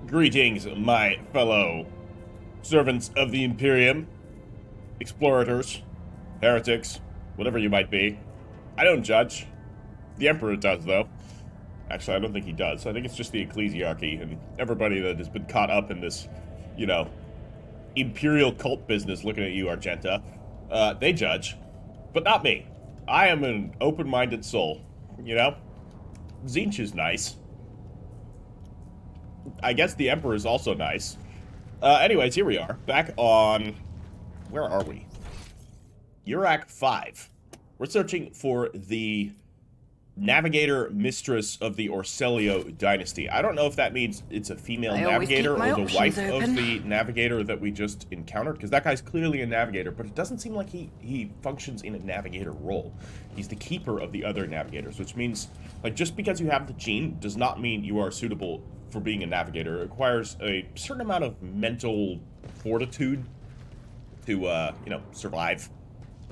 Greetings, my fellow servants of the Imperium, explorators, heretics, whatever you might be. I don't judge. The Emperor does, though. Actually, I don't think he does. I think it's just the ecclesiarchy and everybody that has been caught up in this, you know, imperial cult business looking at you, Argenta. They judge. But not me. I am an open-minded soul, you know? Tzeentch is nice. I guess the Emperor is also nice. Anyways, here we are. Back on... Where are we? Urak V. We're searching for the Navigator Mistress of the Orselio Dynasty. I don't know if that means it's a female Navigator or the wife of the Navigator that we just encountered, because that guy's clearly a Navigator, but it doesn't seem like he functions in a Navigator role. He's the keeper of the other Navigators, which means, like, just because you have the gene does not mean you are suitable for being a Navigator. It requires a certain amount of mental fortitude to, you know, survive.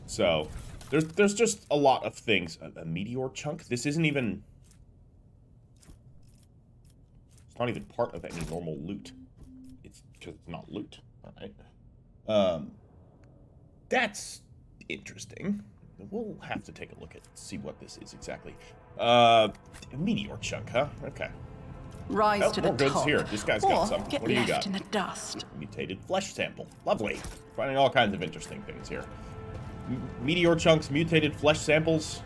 So... There's just a lot of things. A meteor chunk? This isn't even... It's not even part of any normal loot. It's because it's not loot. Alright. That's interesting. We'll have to take a look at see what this is exactly. A meteor chunk, huh? Okay. Rise to the more goods top. here. This guy's got some. Get What do you left got? in the dust. Mutated flesh sample. Lovely. Finding all kinds of interesting things here. Meteor chunks, mutated flesh samples.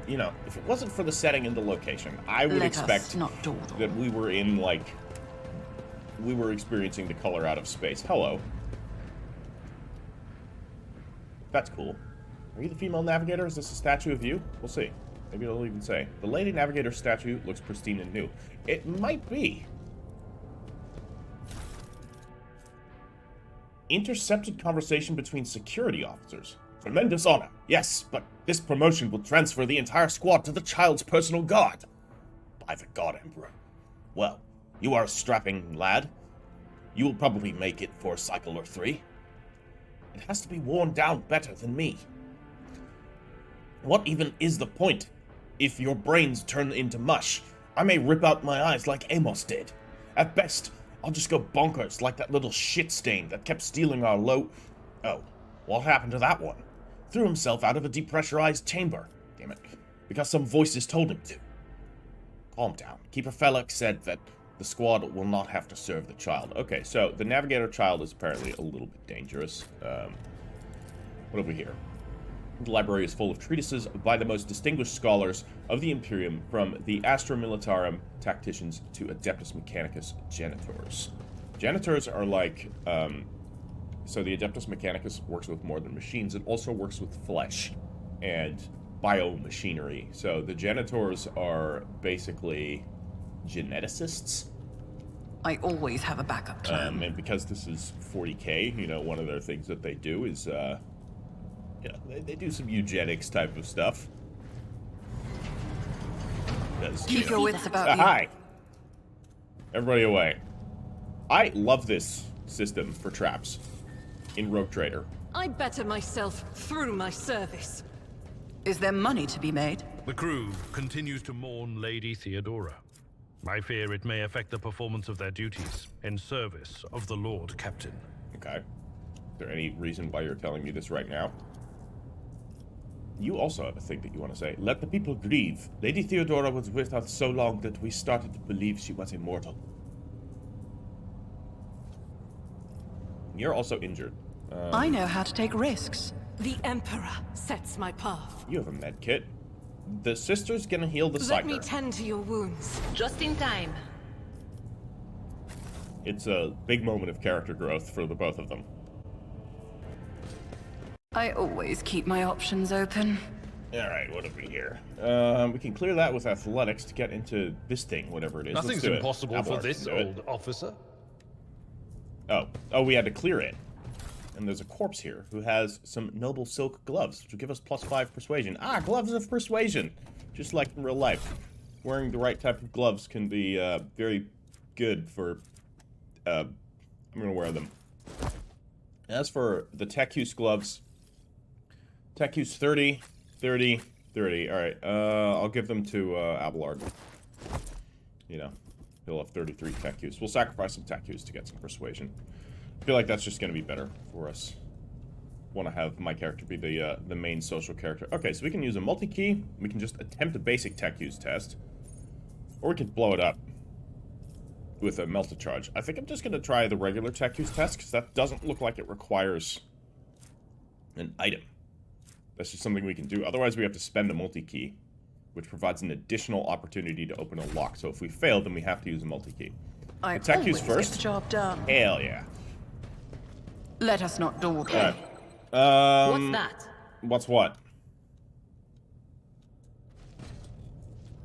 You know, if it wasn't for the setting and the location, I would expect that we were in, like, we were experiencing the color out of space. Hello. That's cool. Are you the female Navigator? Is this a statue of you? We'll see. Maybe it'll even say. The Lady Navigator statue looks pristine and new. It might be. Intercepted conversation between security officers. Tremendous honor, yes, but this promotion will transfer the entire squad to the child's personal guard. By the God, Emperor. Well, you are a strapping lad. You will probably make it for a cycle or 3. It has to be worn down better than me. What even is the point? If your brains turn into mush, I may rip out my eyes like Amos did. At best, I'll just go bonkers like that little shit stain that kept stealing our Oh, what happened to that one? Threw himself out of a depressurized chamber. Damn it. Because some voices told him to. Calm down. Keeper Felix said that the squad will not have to serve the child. Okay, so the Navigator child is apparently a little bit dangerous. What have we here? The library is full of treatises by the most distinguished scholars of the Imperium, from the Astra Militarum tacticians to Adeptus Mechanicus janitors. Janitors are like, so the Adeptus Mechanicus works with more than machines. It also works with flesh and biomachinery. So the janitors are basically geneticists. I always have a backup plan. And because this is 40k, you know, one of their things that they do is, yeah, they do some eugenics type of stuff. Keep your wits about you. Hi. Everybody away. I love this system for traps in Rogue Trader. I better myself through my service. Is there money to be made? The crew continues to mourn Lady Theodora. I fear it may affect the performance of their duties in service of the Lord Captain. Okay. Is there any reason why you're telling me this right now? You also have a thing that you want to say. Let the people grieve. Lady Theodora was with us so long that we started to believe she was immortal. You're also injured. I know how to take risks. The Emperor sets my path. You have a med kit. The sister's gonna heal the Psyker. Let me tend to your wounds. Just in time. It's a big moment of character growth for the both of them. I always keep my options open. Alright, what have we here? We can clear that with athletics to get into this thing, whatever it is. Nothing's impossible for this old officer. Oh, we had to clear it. And there's a corpse here who has some noble silk gloves, which will give us +5 persuasion. Ah, gloves of persuasion! Just like in real life. Wearing the right type of gloves can be very good for... I'm gonna wear them. As for the tech use gloves, tech use 30, 30, 30. Alright, I'll give them to Abelard. You know, He'll have 33 tech use. We'll sacrifice some tech use to get some persuasion. I feel like that's just going to be better for us. Want to have my character be the main social character. Okay, so we can use a multi-key. We can just attempt a basic tech use test. Or we can blow it up with a melted charge. I think I'm just going to try the regular tech use test, because that doesn't look like it requires an item. That's just something we can do. Otherwise, we have to spend a multi-key, which provides an additional opportunity to open a lock. So if we fail, then we have to use a multi-key. I tech use always first. get the job done. Hell yeah. Let us not dawdle. Right. What's that? What's what?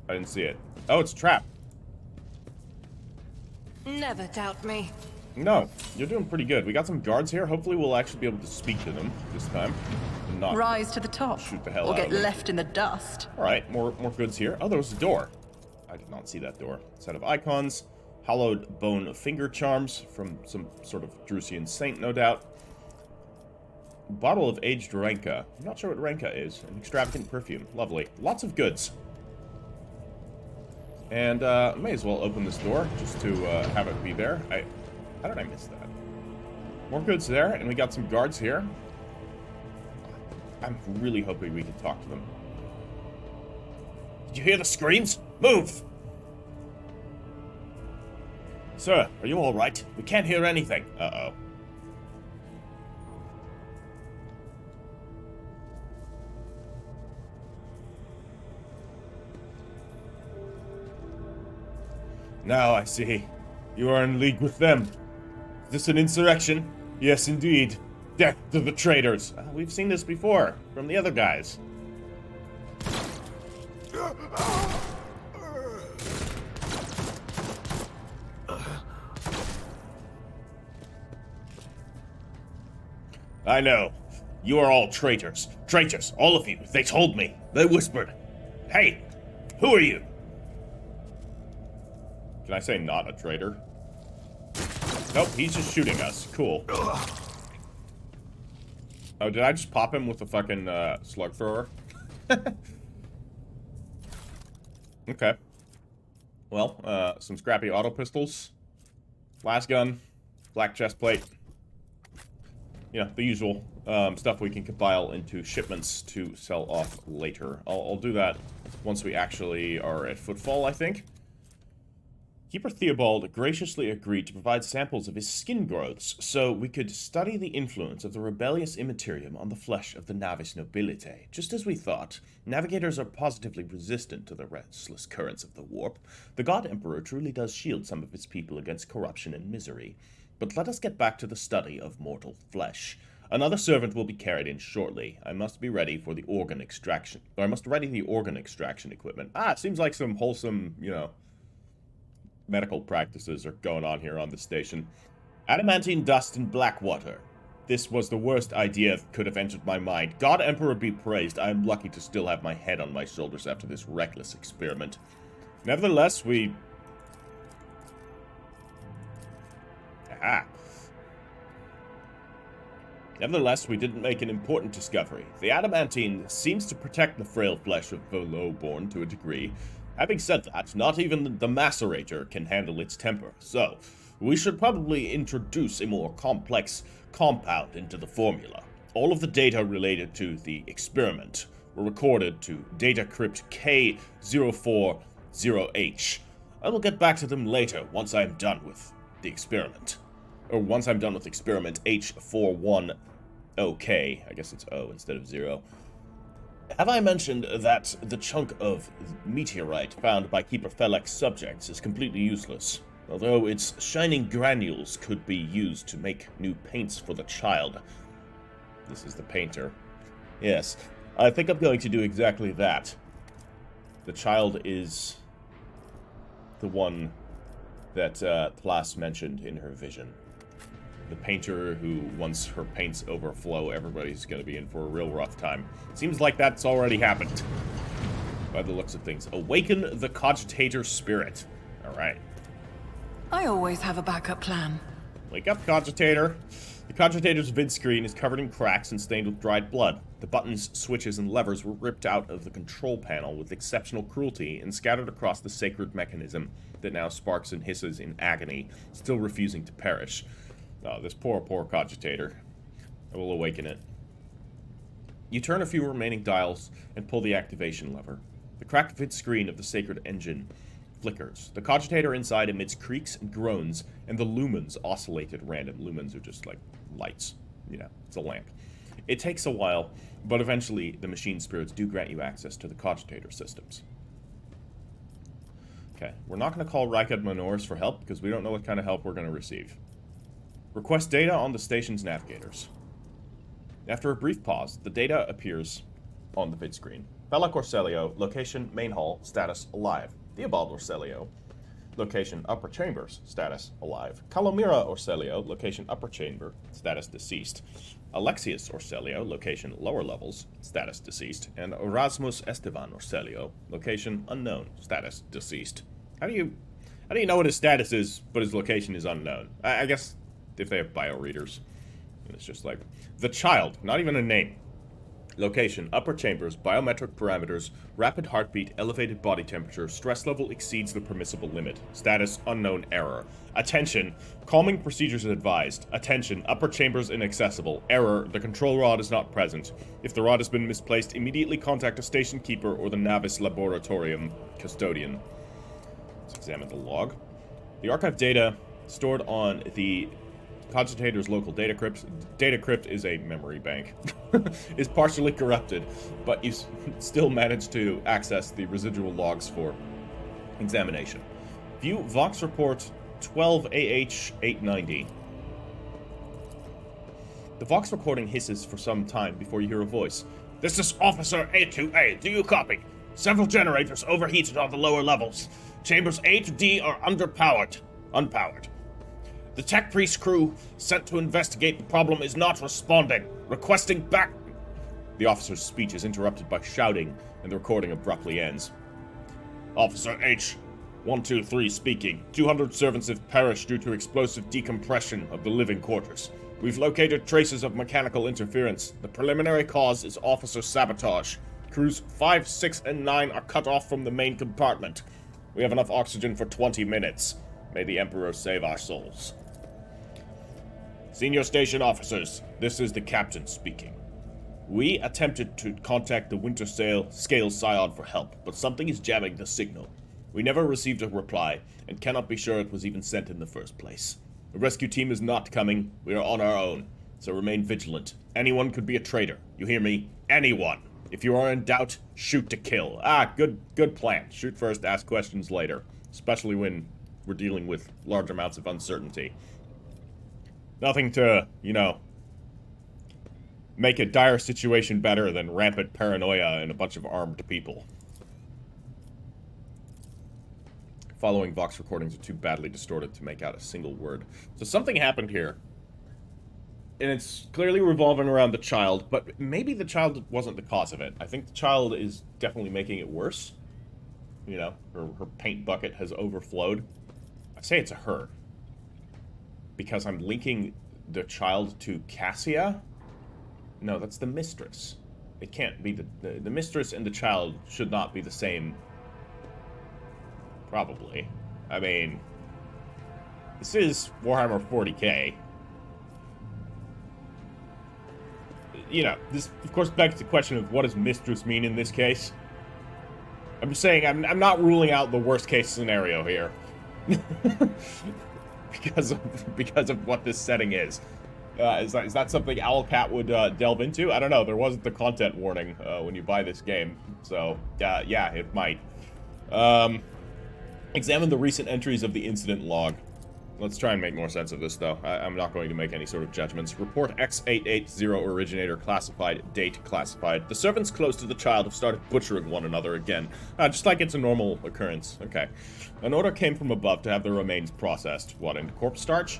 I didn't see it. Oh, it's a trap. Never doubt me. No, you're doing pretty good. We got some guards here. Hopefully we'll actually be able to speak to them this time. And not Rise to the top. shoot the hell or out get of them. left in the dust. Alright, more goods here. Oh, there was a door. I did not see that door. Set of icons. Hollowed bone finger charms from some sort of Drusian saint, no doubt. Bottle of aged Renka. I'm not sure what Renka is. An extravagant perfume. Lovely. Lots of goods. And may as well open this door just to have it be there. How did I miss that? More goods there, and we got some guards here. I'm really hoping we can talk to them. Did you hear the screams? Move! Sir, are you alright? We can't hear anything. Uh-oh. Now I see. You are in league with them. Is this an insurrection? Yes, indeed. Death to the traitors. We've seen this before, from the other guys. I know. You are all traitors. Traitors, all of you. They told me. They whispered. Hey, who are you? Can I say not a traitor? Nope, he's just shooting us. Cool. Oh, did I just pop him with a fucking slug thrower? Okay. Well, some scrappy auto pistols. Blast gun. Black chest plate. You know, the usual stuff we can compile into shipments to sell off later. I'll do that once we actually are at footfall, I think. Keeper Theobald graciously agreed to provide samples of his skin growths so we could study the influence of the rebellious immaterium on the flesh of the Navis Nobilite. Just as we thought, navigators are positively resistant to the restless currents of the warp. The God Emperor truly does shield some of his people against corruption and misery. But let us get back to the study of mortal flesh. Another servant will be carried in shortly. I must be ready for the organ extraction. Or I must ready the organ extraction equipment. It seems like some wholesome, you know, medical practices are going on here on the station. Adamantine dust and black water. This was the worst idea that could have entered my mind. God Emperor be praised. I am lucky to still have my head on my shoulders after this reckless experiment. Nevertheless, we... Nevertheless, we didn't make an important discovery. The adamantine seems to protect the frail flesh of the lowborn to a degree. Having said that, not even the macerator can handle its temper, so we should probably introduce a more complex compound into the formula. All of the data related to the experiment were recorded to data crypt K040H. I will get back to them later once I am done with the experiment. Or once I'm done with experiment H41OK. I guess it's O instead of 0. Have I mentioned that the chunk of meteorite found by Keeper Felek's subjects is completely useless, although its shining granules could be used to make new paints for the child? This is the painter. Yes, I think I'm going to do exactly that. The child is the one that Plas mentioned in her vision. The painter who, once her paints overflow, everybody's going to be in for a real rough time. Seems like that's already happened, by the looks of things. Awaken the cogitator spirit. Alright. I always have a backup plan. Wake up, cogitator. The cogitator's vid screen is covered in cracks and stained with dried blood. The buttons, switches, and levers were ripped out of the control panel with exceptional cruelty and scattered across the sacred mechanism that now sparks and hisses in agony, still refusing to perish. Oh, this poor, poor cogitator. I will awaken it. You turn a few remaining dials and pull the activation lever. The cracked vid screen of the sacred engine flickers. The cogitator inside emits creaks and groans, and the lumens oscillate at random. Lumens are just like lights. You know, it's a lamp. It takes a while, but eventually the machine spirits do grant you access to the cogitator systems. Okay, we're not going to call Rykad Manors for help because we don't know what kind of help we're going to receive. Request data on the station's navigators. After a brief pause, the data appears on the vid screen. Bella Corselio, location main hall, status alive. Theobald Orselio, location upper chambers, status alive. Calomira Orselio, location upper chamber, status deceased. Alexius Orselio, location lower levels, status deceased. And Erasmus Esteban Orselio, location unknown, status deceased. How do you know what his status is, but his location is unknown? I guess if they have bio readers. And it's just like, the child, not even a name. Location, upper chambers, biometric parameters, rapid heartbeat, elevated body temperature, stress level exceeds the permissible limit. Status, unknown error. Attention, calming procedures advised. Attention, upper chambers inaccessible. Error, the control rod is not present. If the rod has been misplaced, immediately contact a station keeper or the Navis Laboratorium custodian. Let's examine the log. The archive data stored on the cogitator's local data crypt. Data crypt is a memory bank. Is partially corrupted, but you still manage to access the residual logs for examination. View Vox Report 12AH890. The Vox recording hisses for some time before you hear a voice. This is Officer A2A. Do you copy? Several generators overheated on the lower levels. Chambers A to D are unpowered. The Tech Priest crew sent to investigate the problem is not responding. Requesting back... The officer's speech is interrupted by shouting, and the recording abruptly ends. Officer H. 123 speaking. 200 servants have perished due to explosive decompression of the living quarters. We've located traces of mechanical interference. The preliminary cause is officer sabotage. Crews 5, 6, and 9 are cut off from the main compartment. We have enough oxygen for 20 minutes. May the Emperor save our souls. Senior station officers, this is the captain speaking. We attempted to contact the Winter Scale Scion for help, but something is jamming the signal. We never received a reply, and cannot be sure it was even sent in the first place. The rescue team is not coming. We are on our own, so remain vigilant. Anyone could be a traitor. You hear me? Anyone. If you are in doubt, shoot to kill. Good plan. Shoot first, ask questions later, especially when we're dealing with large amounts of uncertainty. Nothing to, make a dire situation better than rampant paranoia and a bunch of armed people. Following Vox recordings are too badly distorted to make out a single word. So something happened here. And it's clearly revolving around the child, but maybe the child wasn't the cause of it. I think the child is definitely making it worse. Her paint bucket has overflowed. I say it's a her. Because I'm linking the child to Cassia? No, that's the mistress. It can't be the mistress and the child should not be the same. Probably. I mean, this is Warhammer 40k. This of course begs the question of what does mistress mean in this case? I'm just saying I'm not ruling out the worst case scenario here. because of what this setting is. Is that something Owlcat would delve into? I don't know. There wasn't the content warning when you buy this game. So, yeah, it might. Examine the recent entries of the incident log. Let's try and make more sense of this, though. I'm not going to make any sort of judgments. Report X880 originator classified. Date classified. The servants close to the child have started butchering one another again. Just like it's a normal occurrence. Okay. An order came from above to have their remains processed. What, into corpse starch?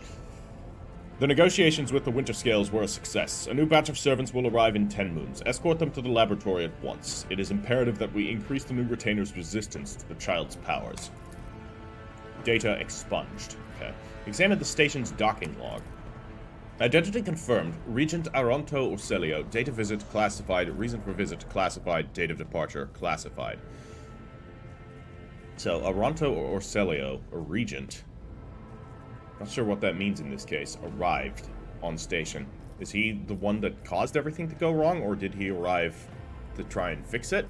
The negotiations with the Winter Scales were a success. A new batch of servants will arrive in 10 moons. Escort them to the laboratory at once. It is imperative that we increase the new retainer's resistance to the child's powers. Data expunged. Okay. Examine the station's docking log. Identity confirmed. Regent Aronto Orselio. Date of visit classified. Reason for visit classified. Date of departure classified. So, Aronto or Orselio, a regent. Not sure what that means in this case. Arrived on station. Is he the one that caused everything to go wrong, or did he arrive to try and fix it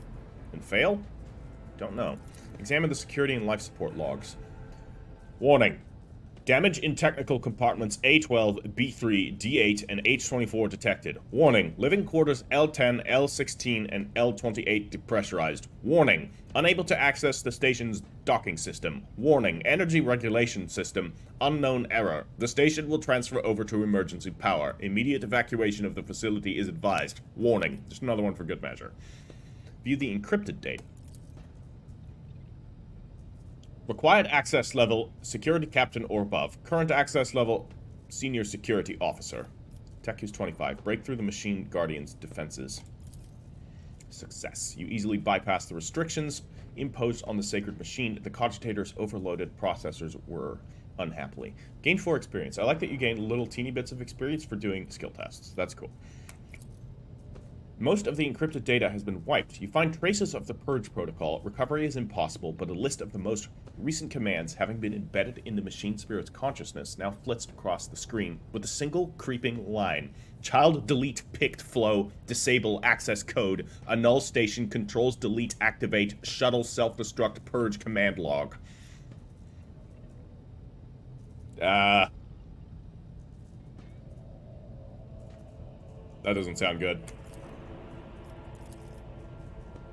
and fail? Don't know. Examine the security and life support logs. Warning. Damage in technical compartments A12, B3, D8, and H24 detected. Warning. Living quarters L10, L16, and L28 depressurized. Warning. Unable to access the station's docking system. Warning. Energy regulation system. Unknown error. The station will transfer over to emergency power. Immediate evacuation of the facility is advised. Warning. Just another one for good measure. View the encrypted data. Required access level, security captain or above. Current access level, senior security officer. Tech use 25. Break through the machine guardian's defenses. Success. You easily bypass the restrictions imposed on the sacred machine. The cogitator's overloaded processors were unhappily. Gain 4 experience. I like that you gain little teeny bits of experience for doing skill tests. That's cool. Most of the encrypted data has been wiped. You find traces of the purge protocol. Recovery is impossible, but a list of the most recent commands having been embedded in the machine spirit's consciousness now flits across the screen with a single creeping line. Child delete picked flow, disable access code, annul station, controls delete activate, shuttle self-destruct purge command log. That doesn't sound good.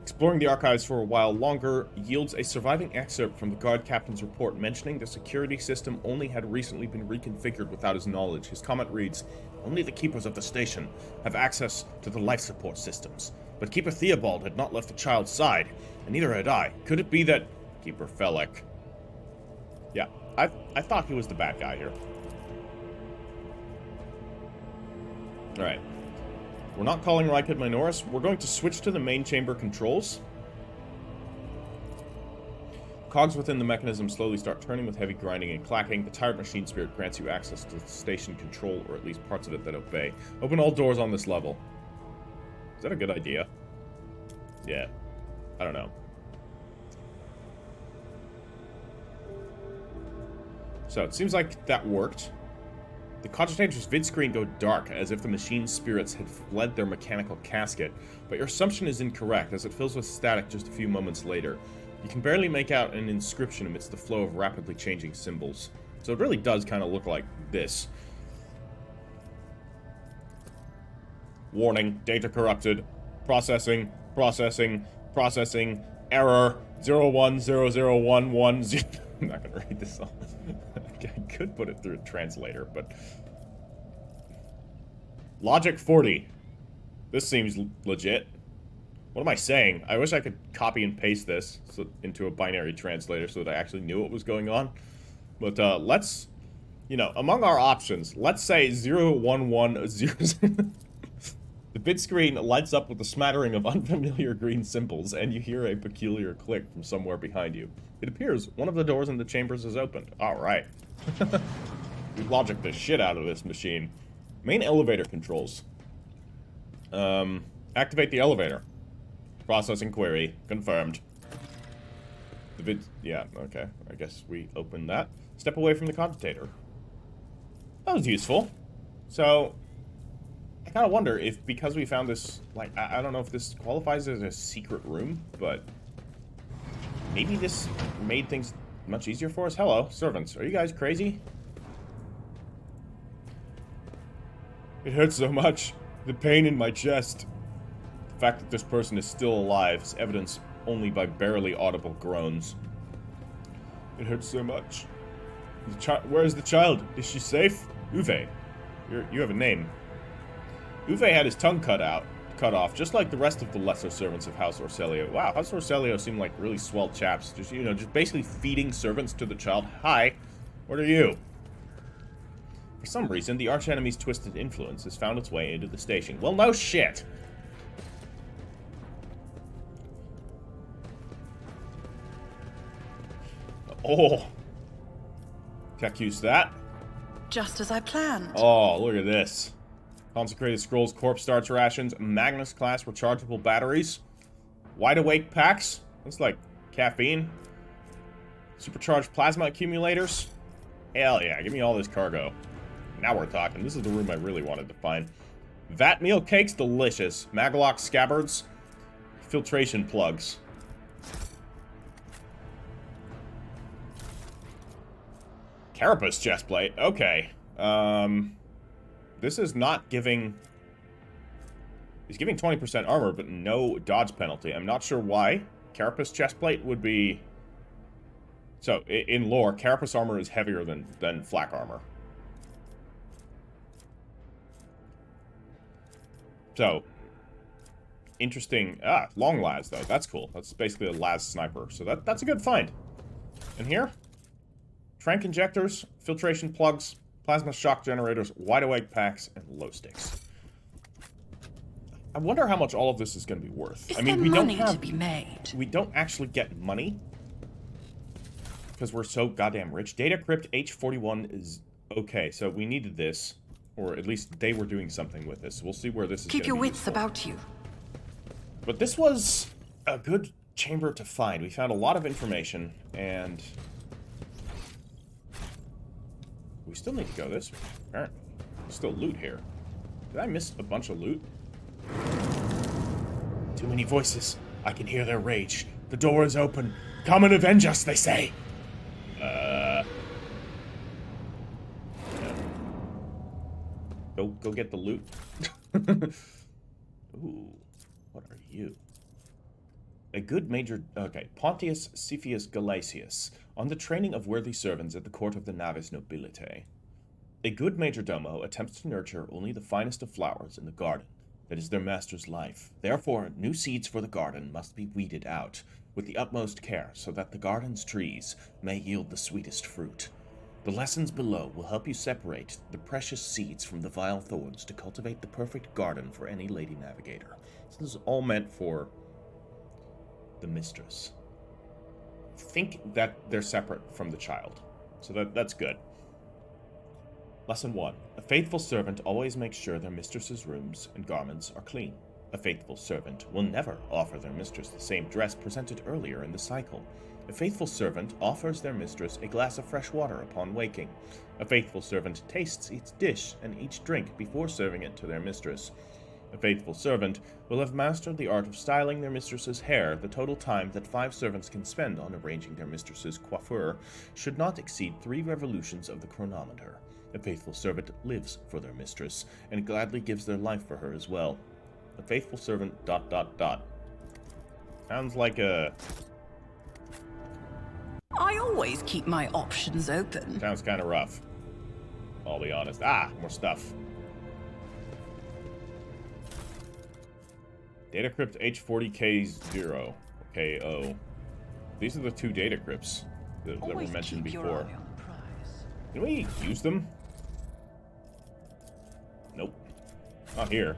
Exploring the archives for a while longer yields a surviving excerpt from the guard captain's report mentioning the security system only had recently been reconfigured without his knowledge. His comment reads, "Only the keepers of the station have access to the life support systems. But Keeper Theobald had not left the child's side, and neither had I. Could it be that Keeper Felek?" Yeah, I thought he was the bad guy here. Alright. We're not calling Rykad Minoris. We're going to switch to the main chamber controls. Cogs within the mechanism slowly start turning with heavy grinding and clacking. The tired machine spirit grants you access to the station control, or at least parts of it that obey. Open all doors on this level. Is that a good idea? Yeah. I don't know. So, it seems like that worked. The cogitator's vid screen go dark, as if the machine spirits had fled their mechanical casket, but your assumption is incorrect, as it fills with static just a few moments later. You can barely make out an inscription amidst the flow of rapidly changing symbols. So it really does kind of look like this. Warning, data corrupted. Processing, processing, processing, error, 010011. I'm not gonna read this all. I could put it through a translator, but... Logic 40. This seems legit. What am I saying? I wish I could copy and paste this into a binary translator so that I actually knew what was going on. But let's, you know, among our options, let's say 0110. The bid screen lights up with a smattering of unfamiliar green symbols, and you hear a peculiar click from somewhere behind you. It appears one of the doors in the chambers is opened. Alright. We logic the shit out of this machine. Main elevator controls. Activate the elevator. Processing query. Confirmed. The vid... Yeah, okay. I guess we open that. Step away from the cogitator. That was useful. So... I kind of wonder if, because we found this, like, I don't know if this qualifies as a secret room, but maybe this made things much easier for us. Hello, servants. Are you guys crazy? It hurts so much. The pain in my chest. The fact that this person is still alive is evidenced only by barely audible groans. It hurts so much. Where is the child? Is she safe? Uwe. You have a name. Uwe had his tongue cut off, just like the rest of the lesser servants of House Orselio. Wow, House Orselio seem like really swell chaps. Just, you know, just basically feeding servants to the child. Hi, what are you? For some reason, the archenemy's twisted influence has found its way into the station. Well, no shit! Oh. Tech use that. Just as I planned. Oh, look at this. Consecrated Scrolls, Corpse Starch Rations, Magnus-class rechargeable batteries, Wide Awake packs. That's like caffeine. Supercharged plasma accumulators. Hell yeah, give me all this cargo. Now we're talking. This is the room I really wanted to find. Vat meal cakes, delicious. Maglock scabbards. Filtration plugs. Carapace chestplate. Okay. This is not giving... He's giving 20% armor, but no dodge penalty. I'm not sure why. Carapace chestplate would be... So, in lore, Carapace armor is heavier than flak armor. So, interesting. Ah, long las, though. That's cool. That's basically a las sniper. So that's a good find. And here? Trank injectors, filtration plugs, plasma shock generators, wide awake packs, and glow sticks. I wonder how much all of this is going to be worth. Is I mean, there we don't money have... to be made? We don't actually get money. Because we're so goddamn rich. Data crypt H41 is... Okay, so we needed this. Or at least they were doing something with this. We'll see where this is Keep your wits useful. about you. But this was a good chamber to find. We found a lot of information, and... We still need to go this way, apparently. There's still loot here. Did I miss a bunch of loot? Too many voices. I can hear their rage. The door is open. Come and avenge us, they say. Go get the loot. Ooh, what are you? A good major... Okay, Pontius Cepheus Galasius, on the training of worthy servants at the court of the Navis Nobilite. A good majordomo attempts to nurture only the finest of flowers in the garden that is their master's life. Therefore, new seeds for the garden must be weeded out with the utmost care so that the garden's trees may yield the sweetest fruit. The lessons below will help you separate the precious seeds from the vile thorns to cultivate the perfect garden for any lady navigator. This is all meant for the mistress. Think that they're separate from the child. So that's good. Lesson 1. A faithful servant always makes sure their mistress's rooms and garments are clean. A faithful servant will never offer their mistress the same dress presented earlier in the cycle. A faithful servant offers their mistress a glass of fresh water upon waking. A faithful servant tastes each dish and each drink before serving it to their mistress. A faithful servant will have mastered the art of styling their mistress's hair. The total time that 5 servants can spend on arranging their mistress's coiffure should not exceed 3 revolutions of the chronometer. A faithful servant lives for their mistress, and gladly gives their life for her as well. A faithful servant... ... Sounds like a... I always keep my options open. Sounds kind of rough. I'll be honest. Ah, more stuff. Data crypt H40K0. KO. These are the 2 data crypts that were mentioned before. Can we use them? Nope. Not here.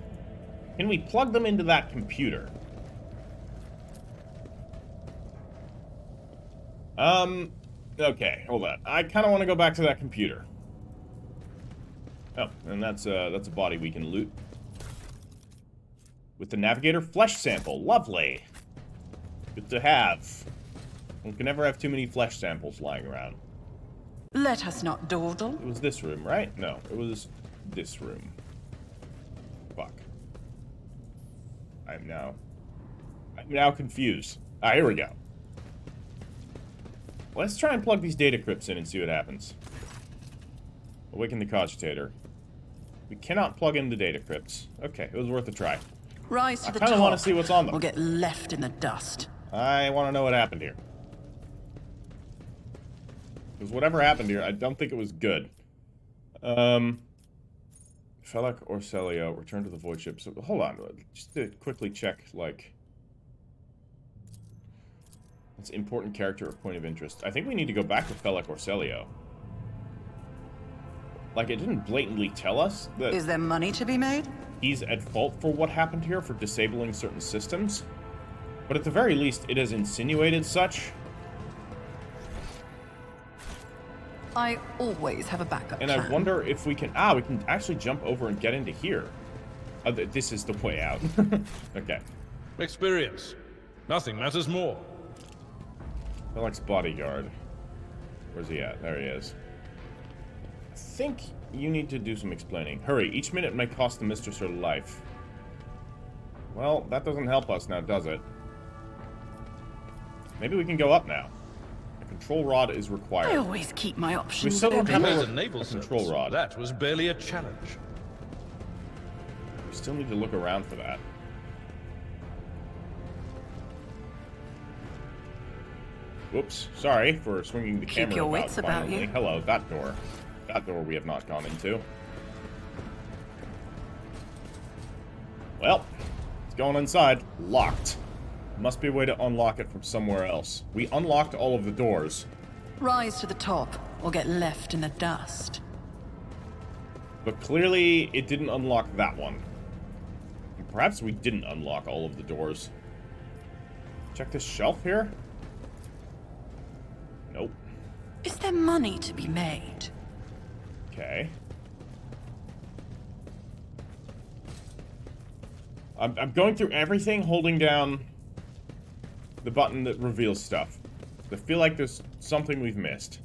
Can we plug them into that computer? Okay, hold on. I kind of want to go back to that computer. Oh, and that's a body we can loot. With the Navigator flesh sample. Lovely. Good to have. We can never have too many flesh samples lying around. Let us not dawdle. It was this room, right? No, it was this room. Fuck. I'm now confused. Ah, here we go. Let's try and plug these data crypts in and see what happens. Awaken the cogitator. We cannot plug in the data crypts. Okay, it was worth a try. Rise to the top. I kind of want to see what's on them. Or get left in the dust. I want to know what happened here. Because whatever happened here, I don't think it was good. Felak or Celio, return to the void ship. So, hold on, just to quickly check, like... It's important character or point of interest. I think we need to go back to Felak or Celio. Like, it didn't blatantly tell us that... Is there money to be made? He's at fault for what happened here, for disabling certain systems. But at the very least, it has insinuated such. I always have a backup And plan. I wonder if we can... we can actually jump over and get into here. This is the way out. Okay. Experience. Nothing matters more. Alex bodyguard. Where's he at? There he is. I think you need to do some explaining. Hurry, each minute may cost the mistress her life. Well, that doesn't help us now, does it? Maybe we can go up now. A control rod is required. I always keep my We options still don't open. have There's a naval control service. rod. That was barely a challenge. We still need to look around for that. Whoops. Sorry for swinging the camera your about wits about violently. you. Hello, that door. That door we have not gone into. Well, it's going inside. Locked. Must be a way to unlock it from somewhere else. We unlocked all of the doors. Rise to the top, or get left in the dust. But clearly, it didn't unlock that one. Perhaps we didn't unlock all of the doors. Check this shelf here. Nope. Is there money to be made? Okay. I'm going through everything, holding down the button that reveals stuff. I feel like there's something we've missed.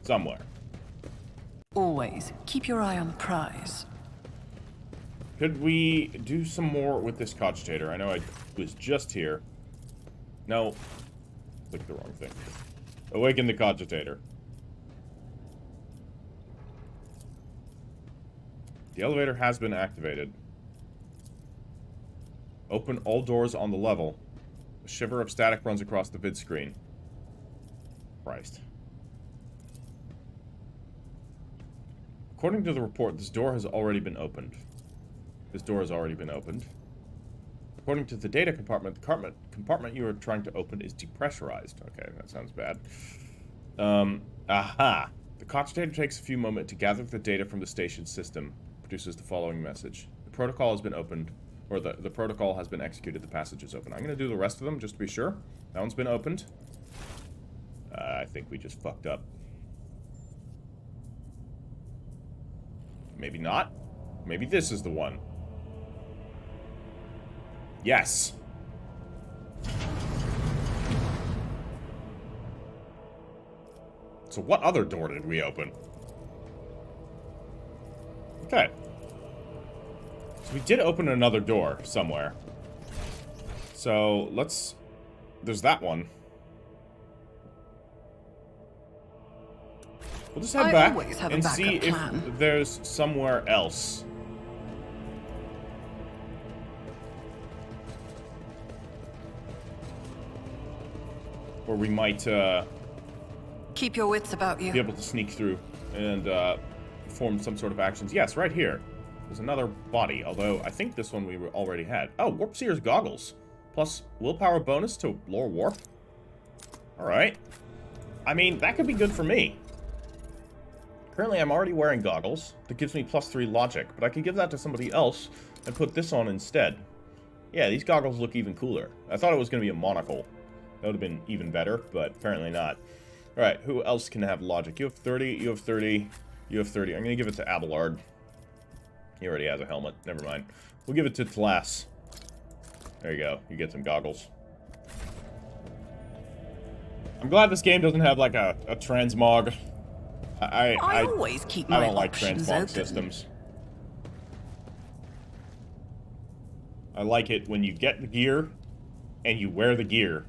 Somewhere. Always keep your eye on the prize. Could we do some more with this cogitator? I know I was just here. No. Clicked the wrong thing. Awaken the cogitator. The elevator has been activated. Open all doors on the level. A shiver of static runs across the vid screen. Christ. According to the report, this door has already been opened. This door has already been opened. According to the data compartment, the compartment you are trying to open is depressurized. Okay, that sounds bad. Aha! The cogitator takes a few moments to gather the data from the station's system. Produces the following message. The protocol has been opened, or the protocol has been executed, the passage is open. I'm going to do the rest of them just to be sure. That one's been opened. I think we just fucked up. Maybe not. Maybe this is the one. Yes. So what other door did we open? Okay. So we did open another door somewhere. So let's... There's that one. We'll just head I back always have a and backup see if plan. there's somewhere else. Where we might Keep your wits about you. be able to sneak through and perform some sort of actions. Yes, right here. There's another body, although I think this one we already had. Oh, Warp Seer's goggles. Plus willpower bonus to lore warp. Alright. I mean, that could be good for me. Currently, I'm already wearing goggles. That gives me +3 logic, but I could give that to somebody else and put this on instead. Yeah, these goggles look even cooler. I thought it was going to be a monocle. That would have been even better, but apparently not. Alright, who else can have logic? You have 30, you have 30, you have 30. I'm going to give it to Abelard. He already has a helmet. Never mind. We'll give it to Tlass. There you go. You get some goggles. I'm glad this game doesn't have, like, a transmog. I always keep my I don't like options transmog open. systems. I like it when you get the gear and you wear the gear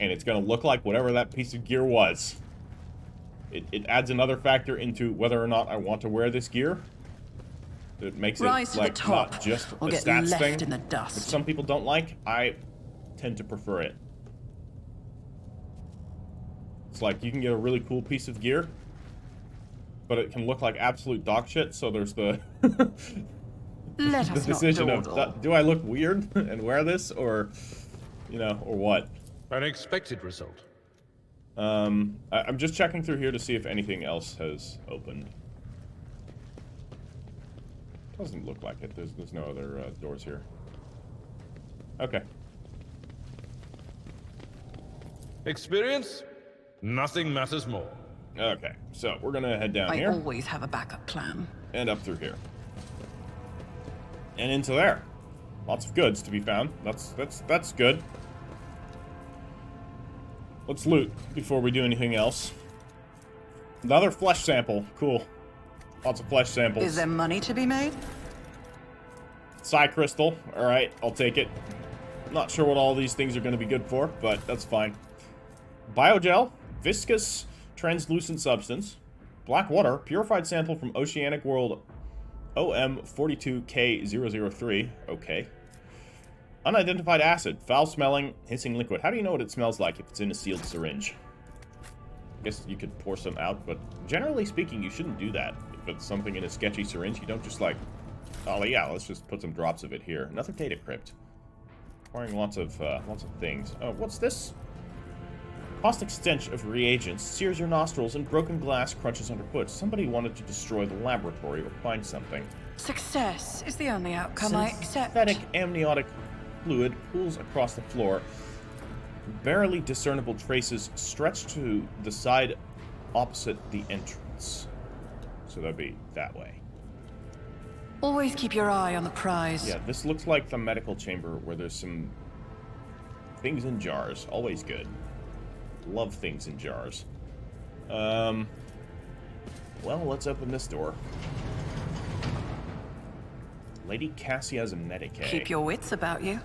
and it's going to look like whatever that piece of gear was. It adds another factor into whether or not I want to wear this gear. It makes Rise it to the like top, not just a or get stats left thing, in the which dust. some people don't like. I tend to prefer it. It's like you can get a really cool piece of gear, but it can look like absolute dog shit. So there's the Let the us decision not of dawdle. do I look weird and wear this, or you know, or what? An expected result. I'm just checking through here to see if anything else has opened. Doesn't look like it. There's no other doors here. Okay. Experience? Nothing matters more. Okay, so we're gonna head down I here always have a backup plan. and up through here. And into there. Lots of goods to be found. That's good. Let's loot before we do anything else. Another flesh sample. Cool. Lots of flesh samples. Is there money to be made? Psy crystal. Alright, I'll take it. Not sure what all these things are going to be good for, but that's fine. Biogel. Viscous translucent substance. Black water. Purified sample from Oceanic World OM42K003. Okay. Unidentified acid. Foul-smelling, hissing liquid. How do you know what it smells like if it's in a sealed syringe? I guess you could pour some out, but generally speaking, you shouldn't do that. If it's something in a sketchy syringe, you don't just like, oh yeah, let's just put some drops of it here. Another data crypt. Pouring lots of things. Oh, what's this? Caustic stench of reagents sears your nostrils and broken glass crunches underfoot. Somebody wanted to destroy the laboratory or find something. Success is the only outcome I accept. Synthetic amniotic fluid pools across the floor. Barely discernible traces stretch to the side opposite the entrance. So that'd be that way. Always keep your eye on the prize. Yeah, this looks like the medical chamber where there's some things in jars. Always good. Love things in jars. Well, let's open this door. Lady Cassia's a Medicae. Keep your wits about you.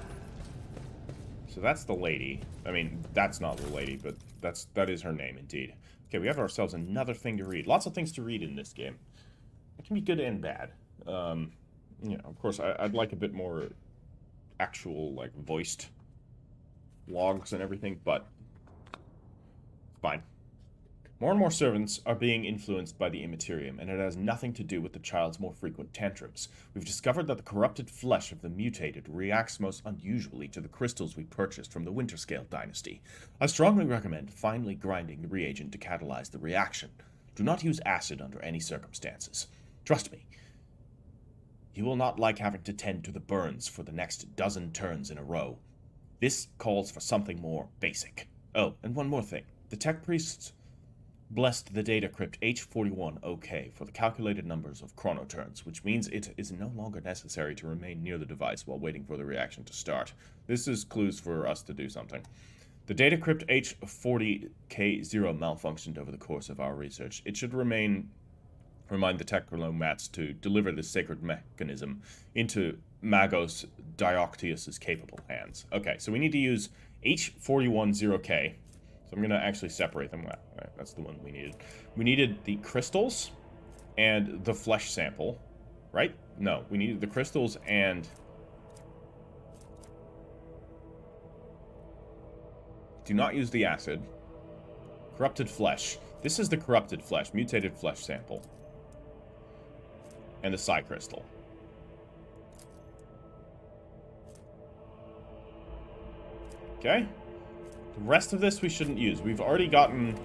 So that's the lady. I mean, that's not the lady, but that is her name indeed. Okay, we have ourselves another thing to read. Lots of things to read in this game. It can be good and bad. You know, of course, I'd like a bit more actual, like, voiced logs and everything, but fine. More and more servants are being influenced by the Immaterium, and it has nothing to do with the child's more frequent tantrums. We've discovered that the corrupted flesh of the mutated reacts most unusually to the crystals we purchased from the Winterscale dynasty. I strongly recommend finely grinding the reagent to catalyze the reaction. Do not use acid under any circumstances. Trust me, you will not like having to tend to the burns for the next dozen turns in a row. This calls for something more basic. Oh, and one more thing. The tech priests blessed the data crypt H41OK for the calculated numbers of chronoturns, which means it is no longer necessary to remain near the device while waiting for the reaction to start. This is clues for us to do something. The data crypt H40K0 malfunctioned over the course of our research. It should remind the technomats to deliver this sacred mechanism into Magos Dioctius' capable hands. Okay, so we need to use H410K. So I'm going to actually separate them. Right, that's the one we needed. We needed the crystals and the flesh sample, right? No, we needed the crystals and... Do not use the acid. Corrupted flesh. This is the corrupted flesh, mutated flesh sample. And the Psy crystal. Okay. The rest of this we shouldn't use. We've already gotten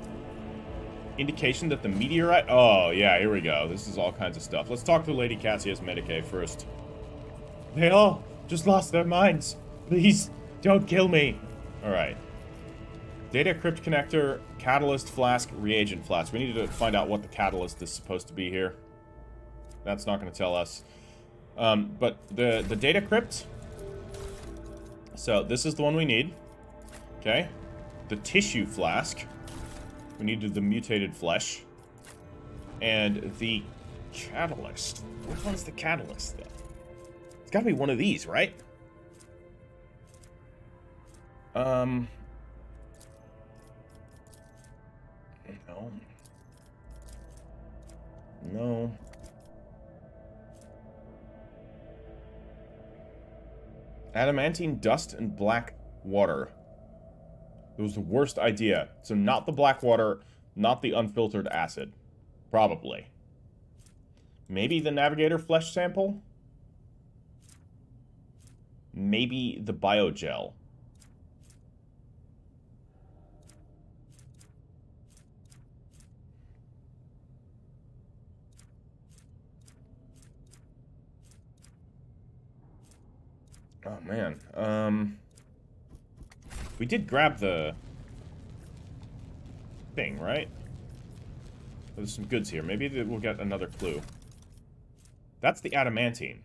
indication that the meteorite... Oh, yeah, here we go. This is all kinds of stuff. Let's talk to Lady Cassia's Medicae first. They all just lost their minds. Please, don't kill me. Alright. Data crypt connector, catalyst flask, reagent flask. We need to find out what the catalyst is supposed to be here. That's not going to tell us. But the data crypt... So, this is the one we need. Okay. The tissue flask. We needed the mutated flesh. And the catalyst. Which one's the catalyst, though? It's gotta be one of these, right? No. No. Adamantine dust and black water. It was the worst idea. So not the black water, not the unfiltered acid. Probably. Maybe the Navigator flesh sample? Maybe the biogel. Oh, man. We did grab the thing, right? There's some goods here. Maybe we'll get another clue. That's the adamantine.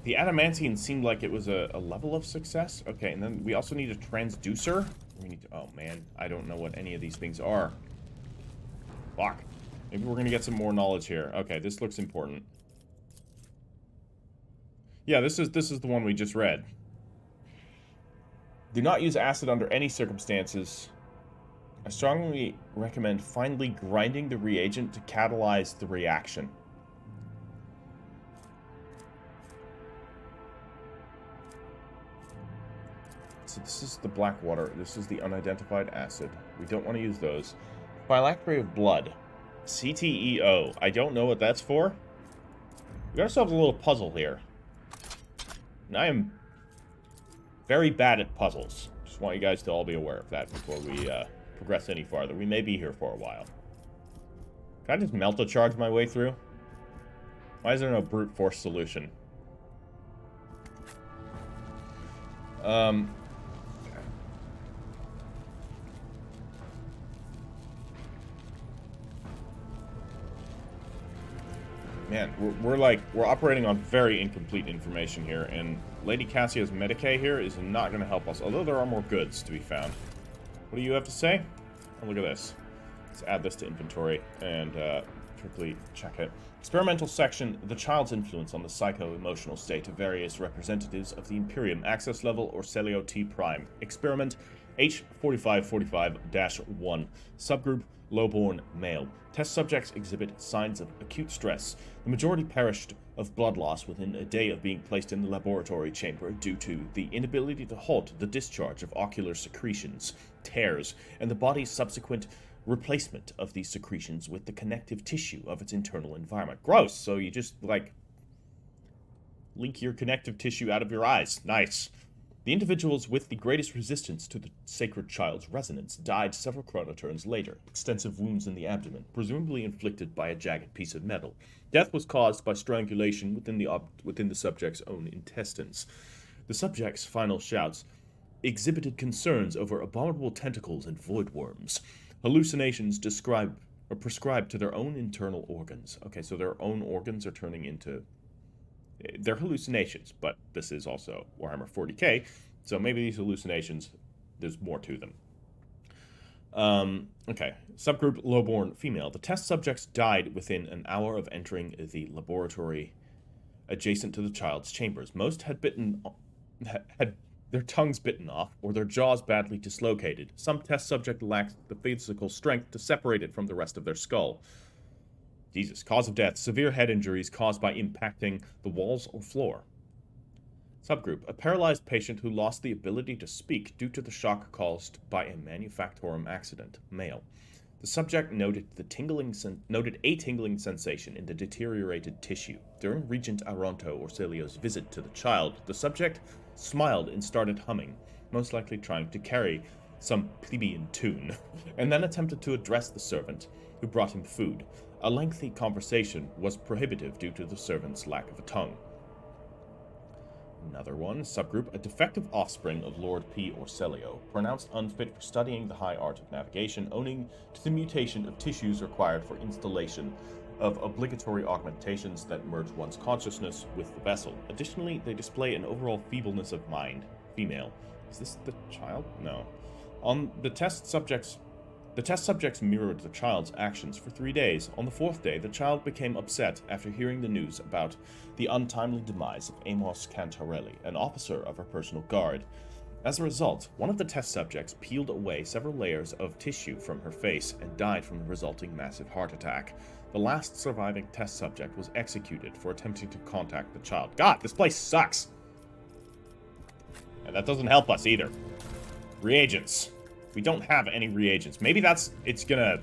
The adamantine seemed like it was a level of success. Okay, and then we also need a transducer. We need to... Oh, man. I don't know what any of these things are. Fuck. Maybe we're gonna get some more knowledge here. Okay, this looks important. Yeah, this is the one we just read. Do not use acid under any circumstances. I strongly recommend finely grinding the reagent to catalyze the reaction. So this is the black water. This is the unidentified acid. We don't want to use those. Phylactery of blood. CTEO. I don't know what that's for. We got ourselves a little puzzle here. And I am very bad at puzzles. Just want you guys to all be aware of that before we progress any farther. We may be here for a while. Can I just melta charge my way through? Why is there no brute force solution? Man, we're operating on very incomplete information here, and Lady Cassia's Medicae here is not going to help us, although there are more goods to be found. What do you have to say? Oh, look at this. Let's add this to inventory and quickly check it. Experimental section, the child's influence on the psycho-emotional state of various representatives of the Imperium, access level or Celio T prime. Experiment H4545-1, subgroup lowborn male. Test subjects exhibit signs of acute stress. The majority perished of blood loss within a day of being placed in the laboratory chamber due to the inability to halt the discharge of ocular secretions, tears, and the body's subsequent replacement of these secretions with the connective tissue of its internal environment. Gross! So you just, like, leak your connective tissue out of your eyes. Nice. The individuals with the greatest resistance to the sacred child's resonance died several chronoturns later, extensive wounds in the abdomen, presumably inflicted by a jagged piece of metal. Death was caused by strangulation within the subject's own intestines. The subject's final shouts exhibited concerns over abominable tentacles and void worms. Hallucinations prescribed to their own internal organs. Okay, so their own organs are turning into... They're hallucinations, but this is also Warhammer 40k, so maybe these hallucinations, there's more to them. Okay, subgroup lowborn female. The test subjects died within an hour of entering the laboratory adjacent to the child's chambers. Most had their tongues bitten off, or their jaws badly dislocated. Some test subject lacked the physical strength to separate it from the rest of their skull. Jesus. Cause of death. Severe head injuries caused by impacting the walls or floor. Subgroup. A paralyzed patient who lost the ability to speak due to the shock caused by a manufactorum accident. Male. The subject noted a tingling sensation in the deteriorated tissue. During Regent Aronto Orselio's visit to the child, the subject smiled and started humming, most likely trying to carry some plebeian tune, and then attempted to address the servant, who brought him food. A lengthy conversation was prohibitive due to the servant's lack of a tongue. Another one, subgroup, a defective offspring of Lord P. Orselio, pronounced unfit for studying the high art of navigation, owing to the mutation of tissues required for installation of obligatory augmentations that merge one's consciousness with the vessel. Additionally, they display an overall feebleness of mind. Female. Is this the child? No. The test subjects mirrored the child's actions for 3 days. On the 4th day, the child became upset after hearing the news about the untimely demise of Amos Cantarelli, an officer of her personal guard. As a result, one of the test subjects peeled away several layers of tissue from her face and died from the resulting massive heart attack. The last surviving test subject was executed for attempting to contact the child. God, this place sucks! And that doesn't help us either. Reagents. We don't have any reagents. Maybe it's gonna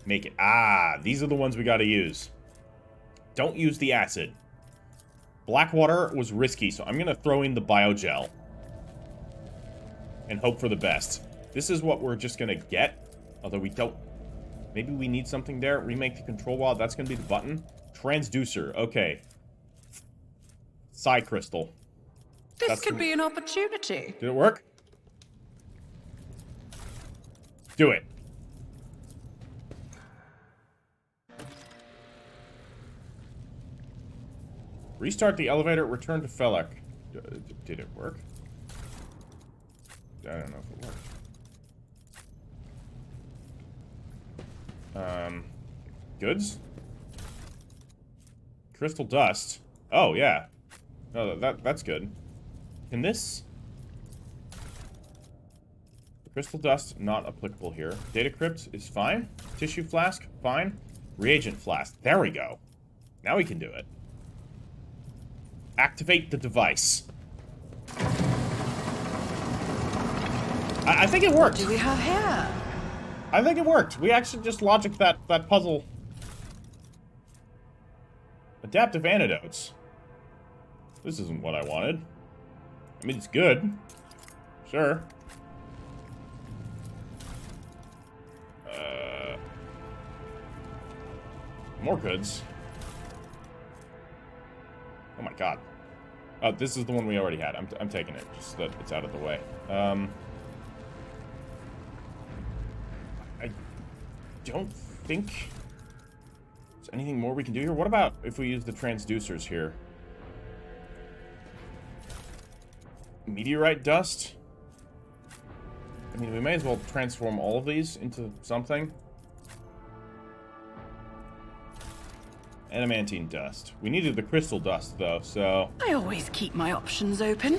make it. Ah, these are the ones we gotta use. Don't use the acid. Blackwater was risky, so I'm gonna throw in the biogel. And hope for the best. This is what we're just gonna get. Although we don't... Maybe we need something there. Remake the control wall. That's gonna be the button. Transducer. Okay. Psi crystal. This could be an opportunity. Did it work? Do it. Restart the elevator, return to Felek. Did it work? I don't know if it worked. Goods? Crystal dust. Oh, yeah. No, that's good. Can this... Crystal dust, not applicable here. Data crypt is fine. Tissue flask, fine. Reagent flask. There we go. Now we can do it. Activate the device. I think it worked. What do we have here? I think it worked. We actually just logicked that puzzle. Adaptive antidotes. This isn't what I wanted. I mean, it's good. Sure. More goods. Oh my god. Oh, this is the one we already had. I'm taking it, just so that it's out of the way. I don't think there's anything more we can do here. What about if we use the transducers here? Meteorite dust? I mean, we may as well transform all of these into something. Adamantine dust. We needed the crystal dust, though, so... I always keep my options open.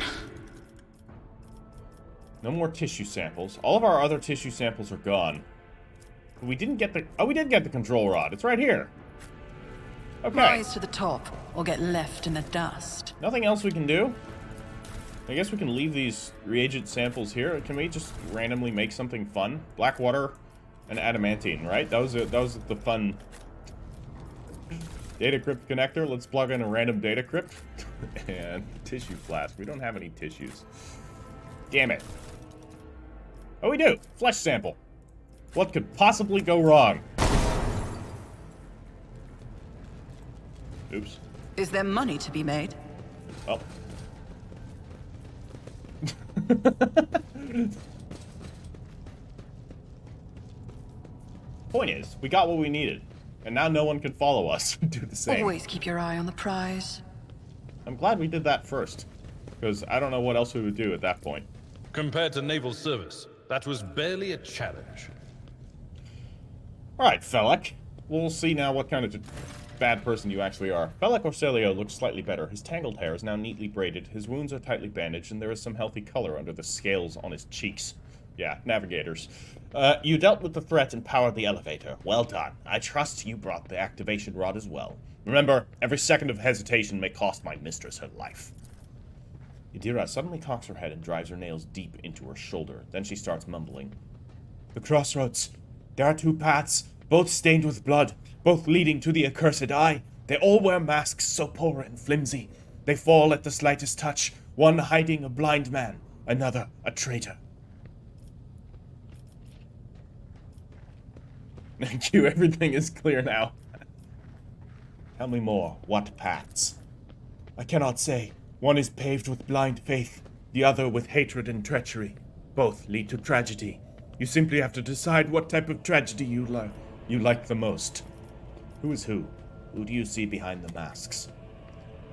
No more tissue samples. All of our other tissue samples are gone. We didn't get the... Oh, we did get the control rod. It's right here. Okay. Rise to the top, or get left in the dust. Nothing else we can do? I guess we can leave these reagent samples here. Can we just randomly make something fun? Black water and adamantine, right? That was the fun... Data crypt connector. Let's plug in a random data crypt. And tissue flask. We don't have any tissues. Damn it. Oh, we do. Flesh sample. What could possibly go wrong? Oops. Is there money to be made? Oh. Point is, we got what we needed. And now no one can follow us and do the same. Always keep your eye on the prize. I'm glad we did that first. Because I don't know what else we would do at that point. Compared to naval service, that was barely a challenge. Alright, Felek. We'll see now what kind of bad person you actually are. Felek Orselio looks slightly better. His tangled hair is now neatly braided, his wounds are tightly bandaged, and there is some healthy color under the scales on his cheeks. Yeah, navigators. You dealt with the threat and powered the elevator. Well done. I trust you brought the activation rod as well. Remember, every second of hesitation may cost my mistress her life. Yadira suddenly cocks her head and drives her nails deep into her shoulder. Then she starts mumbling. The crossroads. There are two paths, both stained with blood, both leading to the accursed eye. They all wear masks so poor and flimsy. They fall at the slightest touch, one hiding a blind man, another a traitor. Thank you, everything is clear now. Tell me more, what paths? I cannot say. One is paved with blind faith, the other with hatred and treachery. Both lead to tragedy. You simply have to decide what type of tragedy you like the most. Who is who? Who do you see behind the masks?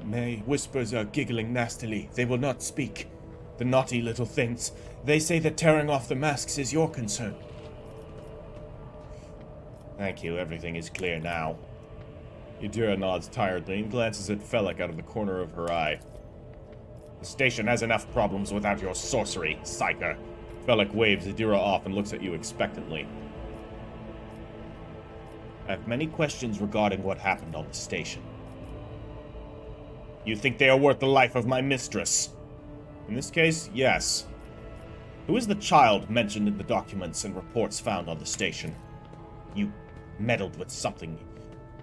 May whispers are giggling nastily. They will not speak. The naughty little things. They say that tearing off the masks is your concern. Thank you, everything is clear now. Yadira nods tiredly and glances at Felek out of the corner of her eye. The station has enough problems without your sorcery, Psyker. Felek waves Yadira off and looks at you expectantly. I have many questions regarding what happened on the station. You think they are worth the life of my mistress? In this case, yes. Who is the child mentioned in the documents and reports found on the station? You meddled with something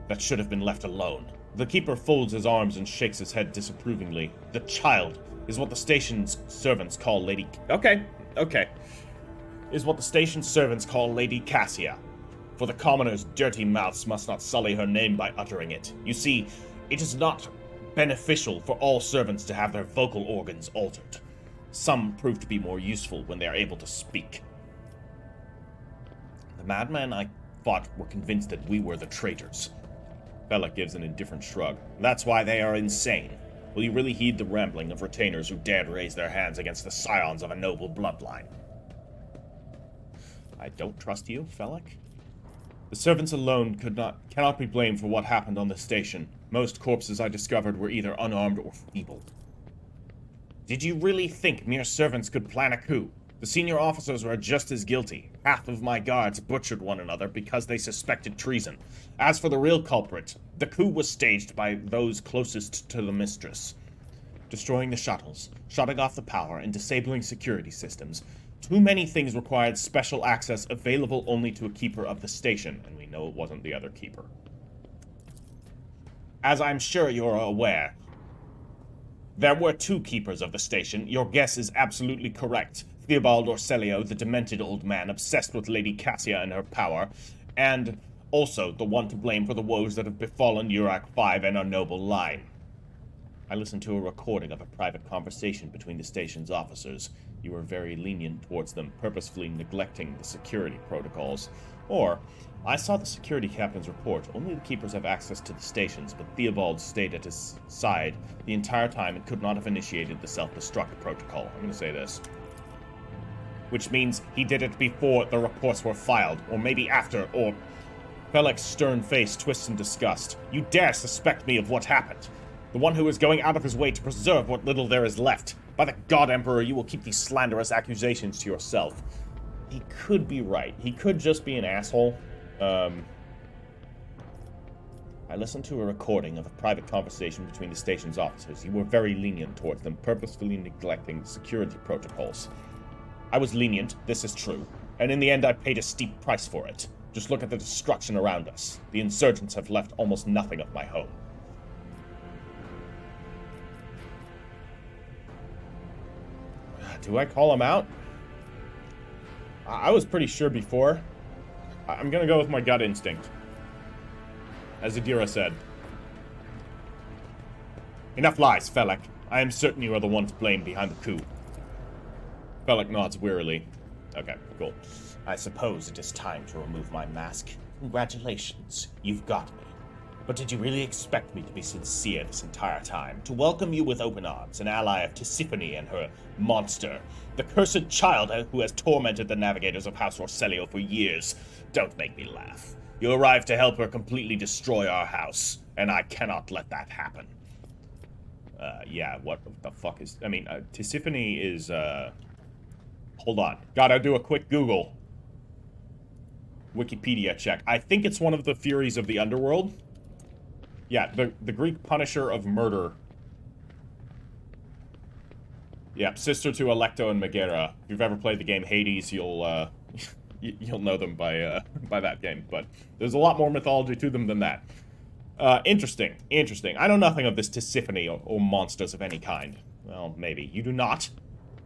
that should have been left alone. The Keeper folds his arms and shakes his head disapprovingly. The child is what the station's servants call Lady... Okay. Is what the station's servants call Lady Cassia. For the commoners' dirty mouths must not sully her name by uttering it. You see, it is not beneficial for all servants to have their vocal organs altered. Some prove to be more useful when they are able to speak. The madmen I fought were convinced that we were the traitors. Bellic gives an indifferent shrug. That's why they are insane. Will you really heed the rambling of retainers who dared raise their hands against the scions of a noble bloodline? I don't trust you, Felix. The servants alone cannot be blamed for what happened on the station. Most corpses I discovered were either unarmed or feeble. Did you really think mere servants could plan a coup? The senior officers were just as guilty. Half of my guards butchered one another because they suspected treason. As for the real culprit, the coup was staged by those closest to the mistress. Destroying the shuttles, shutting off the power, and disabling security systems. Too many things required special access available only to a keeper of the station, and we know it wasn't the other keeper. As I'm sure you're aware, there were two keepers of the station. Your guess is absolutely correct. Theobald Orselio, the demented old man obsessed with Lady Cassia and her power, and also the one to blame for the woes that have befallen Urak V and our noble line. I listened to a recording of a private conversation between the station's officers. You were very lenient towards them, purposefully neglecting the security protocols. Or, I saw the security captain's report. Only the keepers have access to the stations, but Theobald stayed at his side the entire time and could not have initiated the self-destruct protocol. I'm going to say this. Which means he did it before the reports were filed, or maybe after, or... Felix's stern face twists in disgust. You dare suspect me of what happened? The one who is going out of his way to preserve what little there is left. By the God Emperor, you will keep these slanderous accusations to yourself. He could be right. He could just be an asshole. I listened to a recording of a private conversation between the station's officers. You were very lenient towards them, purposefully neglecting security protocols. I was lenient, this is true, and in the end I paid a steep price for it. Just look at the destruction around us. The insurgents have left almost nothing of my home. Do I call him out? I was pretty sure before. I'm gonna go with my gut instinct. As Adira said. Enough lies, Felix. I am certain you are the one to blame behind the coup. Felix nods wearily. Okay, cool. I suppose it is time to remove my mask. Congratulations, you've got me. But did you really expect me to be sincere this entire time? To welcome you with open arms, an ally of Tisiphone and her monster, the cursed child who has tormented the navigators of House Orselio for years? Don't make me laugh. You arrived to help her completely destroy our house, and I cannot let that happen. Yeah, what the fuck is... I mean, Tisiphone is, Hold on. Gotta do a quick Google. Wikipedia check. I think it's one of the Furies of the Underworld. Yeah, the Greek Punisher of Murder. Yeah, sister to Alecto and Megara. If you've ever played the game Hades, you'll you'll know them by that game. But there's a lot more mythology to them than that. Interesting. I know nothing of this Tisiphone or monsters of any kind. Well, maybe. You do not?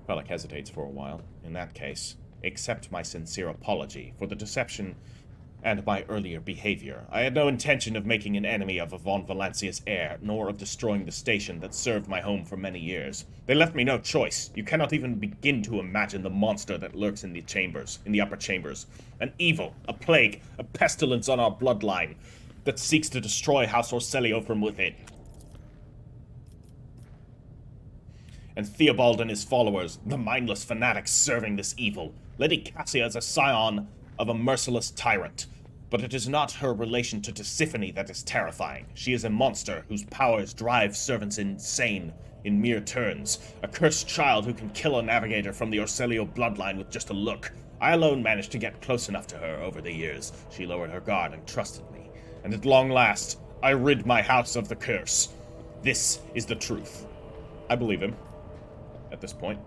Felix hesitates for a while. In that case, accept my sincere apology for the deception and my earlier behavior. I had no intention of making an enemy of von Valancius' heir, nor of destroying the station that served my home for many years. They left me no choice. You cannot even begin to imagine the monster that lurks in the chambers, in the upper chambers. An evil, a plague, a pestilence on our bloodline that seeks to destroy House Orselio from within. And Theobald and his followers, the mindless fanatics serving this evil. Lady Cassia is a scion of a merciless tyrant. But it is not her relation to Tisiphone that is terrifying. She is a monster whose powers drive servants insane in mere turns. A cursed child who can kill a navigator from the Orselio bloodline with just a look. I alone managed to get close enough to her over the years. She lowered her guard and trusted me. And at long last, I rid my house of the curse. This is the truth. I believe him. At this point.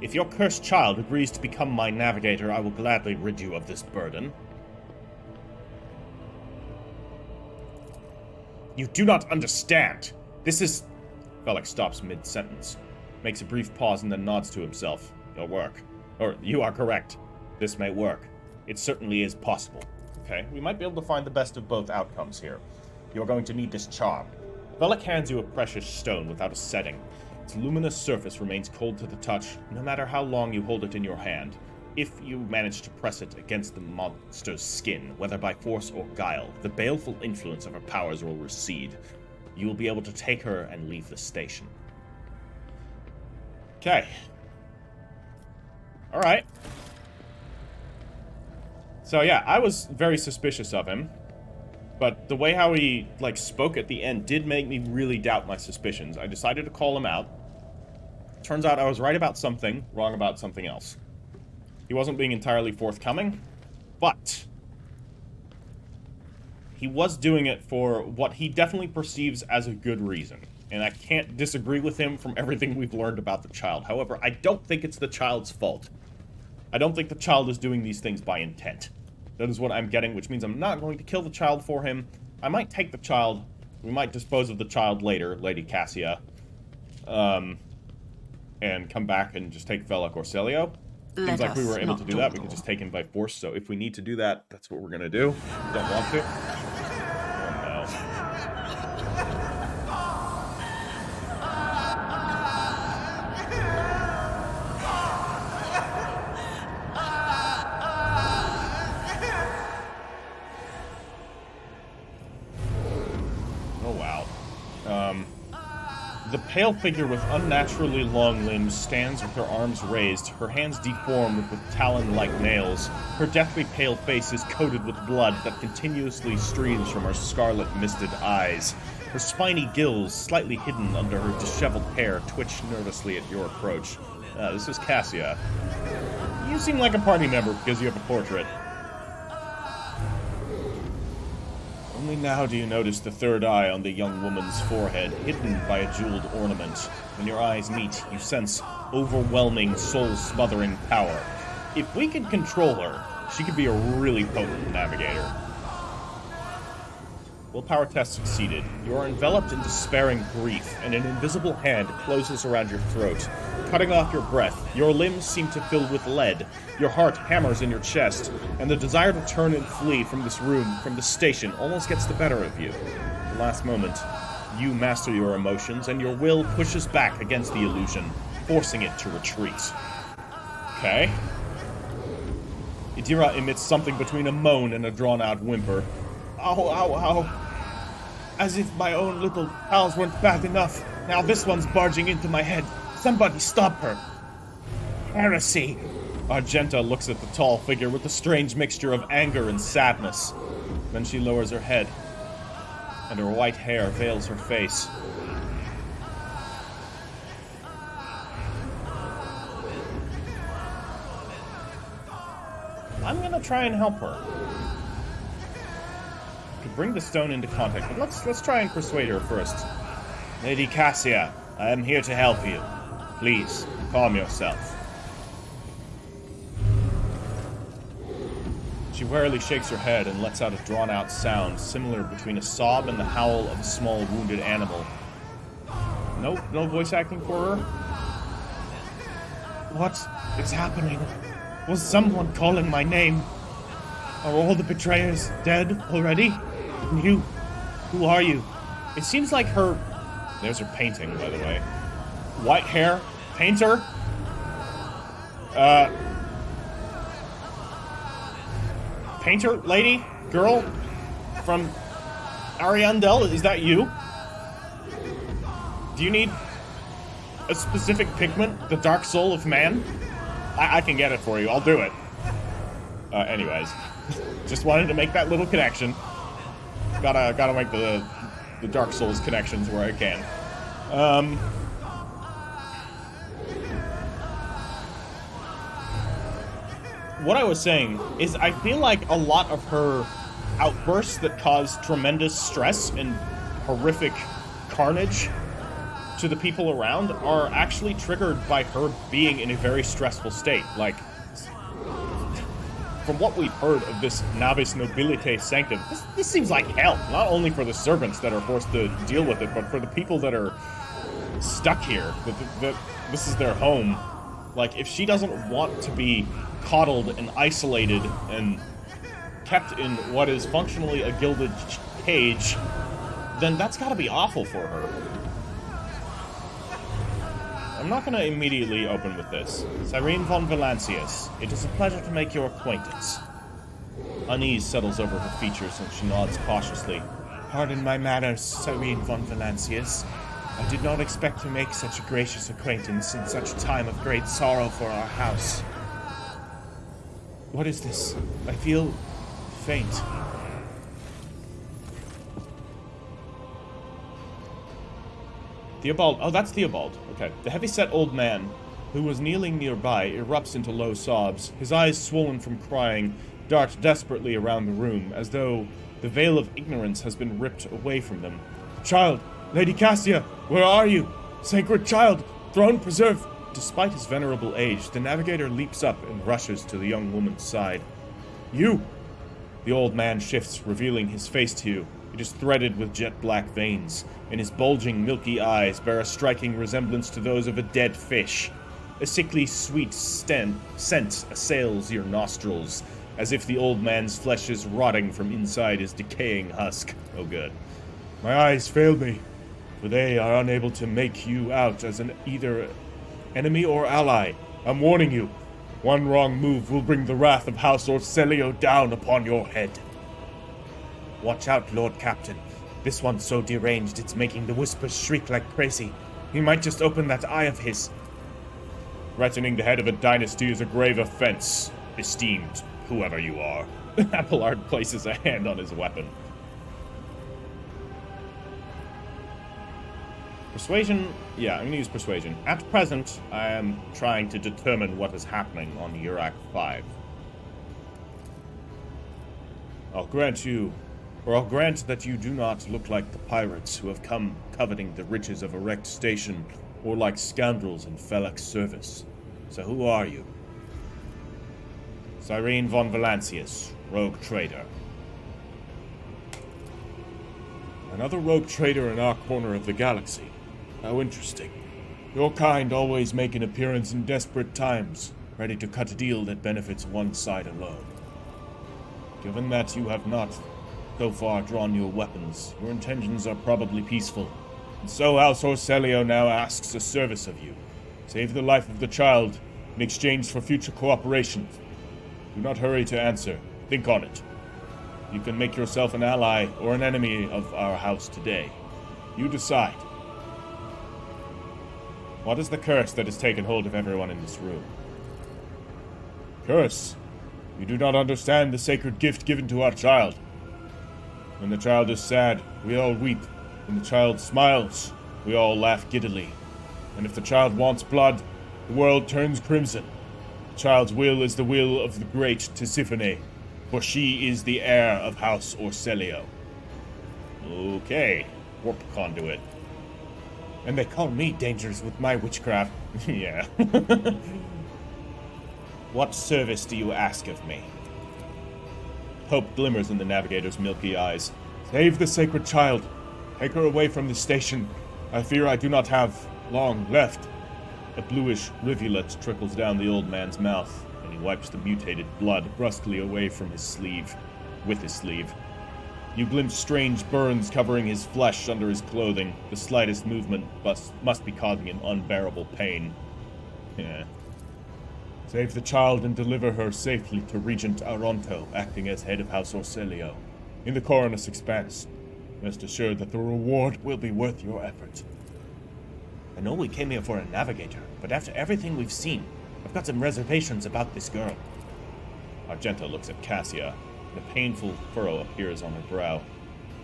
If your cursed child agrees to become my navigator, I will gladly rid you of this burden. You do not understand. This is... Felix stops mid-sentence, makes a brief pause and then nods to himself. Your work. Or, you are correct. This may work. It certainly is possible. Okay, we might be able to find the best of both outcomes here. You're going to need this charm. Velek hands you a precious stone without a setting. Its luminous surface remains cold to the touch, no matter how long you hold it in your hand. If you manage to press it against the monster's skin, whether by force or guile, the baleful influence of her powers will recede. You will be able to take her and leave the station. Okay. Alright. So yeah, I was very suspicious of him. But the way how he, like, spoke at the end did make me really doubt my suspicions. I decided to call him out. Turns out I was right about something, wrong about something else. He wasn't being entirely forthcoming, but he was doing it for what he definitely perceives as a good reason. And I can't disagree with him from everything we've learned about the child. However, I don't think it's the child's fault. I don't think the child is doing these things by intent. That is what I'm getting, which means I'm not going to kill the child for him. I might take the child. We might dispose of the child later, Lady Cassia. And come back and just take Velek or Celio. Seems like we were able to do that. We could just take him by force. So if we need to do that, that's what we're going to do. Don't want to. Oh, no. Oh, wow. The pale figure with unnaturally long limbs stands with her arms raised, her hands deformed with talon-like nails. Her deathly pale face is coated with blood that continuously streams from her scarlet-misted eyes. Her spiny gills, slightly hidden under her disheveled hair, twitch nervously at your approach. This is Cassia. You seem like a party member because you have a portrait. Only now do you notice the third eye on the young woman's forehead, hidden by a jeweled ornament. When your eyes meet, you sense overwhelming, soul-smothering power. If we could control her, she could be a really potent navigator. Willpower test succeeded. You are enveloped in despairing grief, and an invisible hand closes around your throat, cutting off your breath. Your limbs seem to fill with lead. Your heart hammers in your chest, and the desire to turn and flee from this room, from the station, almost gets the better of you. At the last moment, you master your emotions, and your will pushes back against the illusion, forcing it to retreat. Okay. Idira emits something between a moan and a drawn-out whimper. Ow, ow, ow. As if my own little pals weren't bad enough. Now this one's barging into my head. Somebody stop her. Heresy. Argenta looks at the tall figure with a strange mixture of anger and sadness. Then she lowers her head, and her white hair veils her face. I'm gonna try and help her. To bring the stone into contact, but let's try and persuade her first. Lady Cassia, I am here to help you. Please, calm yourself. She warily shakes her head and lets out a drawn-out sound, similar between a sob and the howl of a small wounded animal. No voice acting for her? What is happening? Was someone calling my name? Are all the betrayers dead already? And you? Who are you? It seems like her... There's her painting, by the way. White hair? Painter? Painter? Lady? Girl? From Ariandel? Is that you? Do you need a specific pigment? The dark soul of man? I can get it for you. I'll do it. Anyways. Just wanted to make that little connection. Gotta make the Dark Souls connections where I can. What I was saying is I feel like a lot of her outbursts that cause tremendous stress and horrific carnage to the people around are actually triggered by her being in a very stressful state. Like, from what we've heard of this Navis Nobilite sanctum, this seems like hell. Not only for the servants that are forced to deal with it, but for the people that are stuck here. That this is their home. Like, if she doesn't want to be coddled and isolated and kept in what is functionally a gilded cage, then that's gotta be awful for her. I'm not gonna immediately open with this. Cyrene von Valancius, it is a pleasure to make your acquaintance. Unease settles over her features and she nods cautiously. Pardon my manners, Cyrene von Valancius. I did not expect to make such a gracious acquaintance in such a time of great sorrow for our house. What is this? I feel faint. Theobald. Oh, that's Theobald. Okay. The heavy-set old man, who was kneeling nearby, erupts into low sobs. His eyes, swollen from crying, dart desperately around the room, as though the veil of ignorance has been ripped away from them. Child! Lady Cassia! Where are you? Sacred child! Throne preserve! Despite his venerable age, the Navigator leaps up and rushes to the young woman's side. You! The old man shifts, revealing his face to you. It is threaded with jet-black veins, and his bulging, milky eyes bear a striking resemblance to those of a dead fish. A sickly sweet scent assails your nostrils, as if the old man's flesh is rotting from inside his decaying husk. Oh, good. My eyes fail me, for they are unable to make you out as either enemy or ally. I'm warning you. One wrong move will bring the wrath of House Orselio down upon your head. Watch out, Lord Captain. This one's so deranged it's making the Whispers shriek like crazy. He might just open that eye of his. Threatening the head of a dynasty is a grave offense, esteemed whoever you are. Appelard places a hand on his weapon. Persuasion? Yeah, I'm gonna use persuasion. At present, I am trying to determine what is happening on Urak V. I'll grant that you do not look like the pirates who have come coveting the riches of Erect Station, or like scoundrels in Felak's service. So who are you? Cyrene von Valancius, rogue trader. Another rogue trader in our corner of the galaxy. How interesting. Your kind always make an appearance in desperate times, ready to cut a deal that benefits one side alone. Given that you have not so far drawn your weapons, your intentions are probably peaceful. And so House Orselio now asks a service of you. Save the life of the child in exchange for future cooperation. Do not hurry to answer. Think on it. You can make yourself an ally or an enemy of our house today. You decide. What is the curse that has taken hold of everyone in this room? Curse? You do not understand the sacred gift given to our child. When the child is sad, we all weep. When the child smiles, we all laugh giddily. And if the child wants blood, the world turns crimson. The child's will is the will of the great Tisiphone, for she is the heir of House Orselio. Okay, warp conduit. And they call me dangerous with my witchcraft. Yeah. What service do you ask of me? Hope glimmers in the Navigator's milky eyes. Save the sacred child. Take her away from the station. I fear I do not have long left. A bluish rivulet trickles down the old man's mouth, and he wipes the mutated blood brusquely away from his sleeve. With his sleeve. You glimpse strange burns covering his flesh under his clothing. The slightest movement must be causing him unbearable pain. Yeah. Save the child and deliver her safely to Regent Aronto, acting as head of House Orselio. In the Coronus Expanse. Rest assured that the reward will be worth your effort. I know we came here for a navigator, but after everything we've seen, I've got some reservations about this girl. Argenta looks at Cassia, and a painful furrow appears on her brow.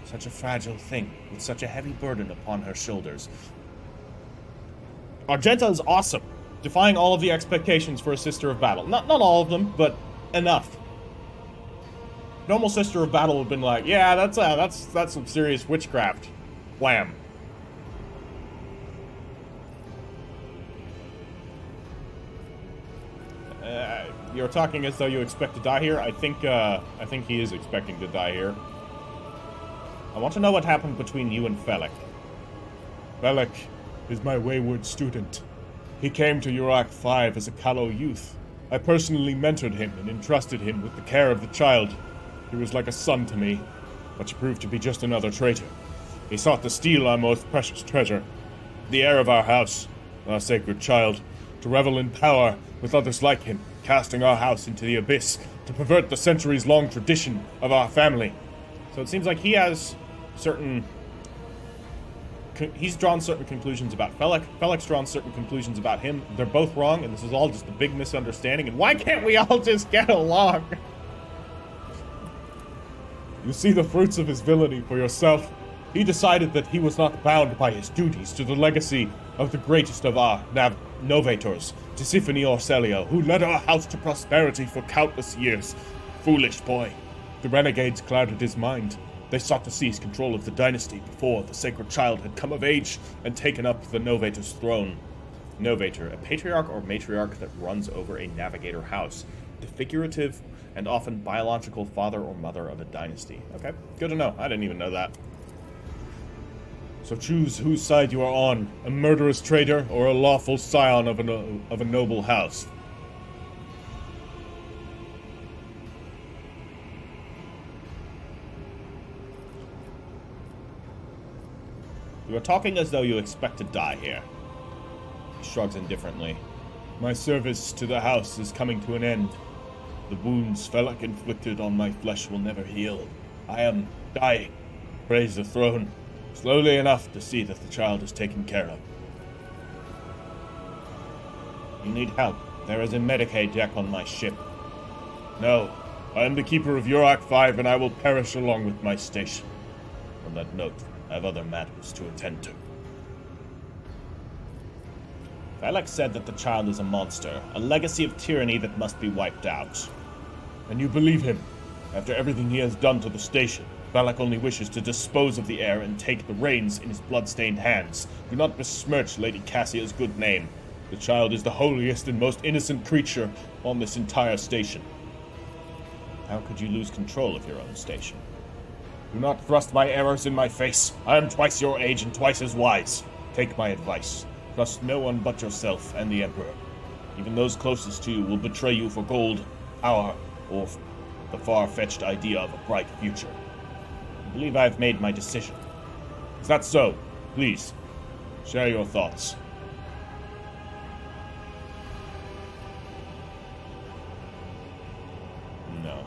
Such a fragile thing, with such a heavy burden upon her shoulders. Argenta is awesome, defying all of the expectations for a Sister of Battle. Not all of them, but enough. Normal Sister of Battle would have been like, yeah, that's some serious witchcraft. Wham. You're talking as though you expect to die here. I think he is expecting to die here. I want to know what happened between you and Felak. Felak is my wayward student. He came to Urak V as a callow youth. I personally mentored him and entrusted him with the care of the child. He was like a son to me, but he proved to be just another traitor. He sought to steal our most precious treasure, the heir of our house, our sacred child, to revel in power with others like him, casting our house into the abyss to pervert the centuries-long tradition of our family. So it seems like he has certain... He's drawn certain conclusions about Felek. Felek's drawn certain conclusions about him. They're both wrong, and this is all just a big misunderstanding. And why can't we all just get along? You see the fruits of his villainy for yourself. He decided that he was not bound by his duties to the legacy of the greatest of our Novators, Tisiphone Orselio, who led our house to prosperity for countless years. Foolish boy. The renegades clouded his mind. They sought to seize control of the dynasty before the sacred child had come of age and taken up the Novator's throne. Novator, a patriarch or matriarch that runs over a Navigator house. The figurative and often biological father or mother of a dynasty. Okay, good to know. I didn't even know that. So choose whose side you are on, a murderous traitor or a lawful scion of a noble house. You are talking as though you expect to die here. He shrugs indifferently. My service to the house is coming to an end. The wounds Felek inflicted on my flesh will never heal. I am dying. Praise the throne. Slowly enough to see that the child is taken care of. You need help. There is a Medicaid deck on my ship. No, I am the keeper of Urak V, and I will perish along with my station. On that note, I have other matters to attend to. Felek said that the child is a monster, a legacy of tyranny that must be wiped out. And you believe him? After everything he has done to the station, Felek only wishes to dispose of the heir and take the reins in his blood-stained hands. Do not besmirch Lady Cassia's good name. The child is the holiest and most innocent creature on this entire station. How could you lose control of your own station? Do not thrust my errors in my face. I am twice your age and twice as wise. Take my advice. Trust no one but yourself and the Emperor. Even those closest to you will betray you for gold, power, or the far-fetched idea of a bright future. I believe I have made my decision. Is that so? Please, share your thoughts. No.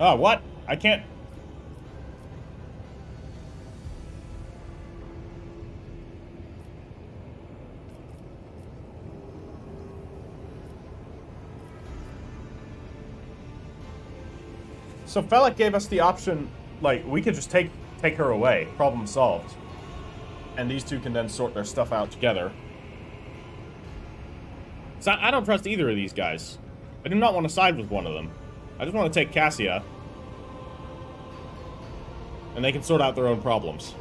Oh, what? I can't... So Felek gave us the option, like, we could just take her away. Problem solved. And these two can then sort their stuff out together. So I don't trust either of these guys. I do not want to side with one of them. I just want to take Cassia. And they can sort out their own problems.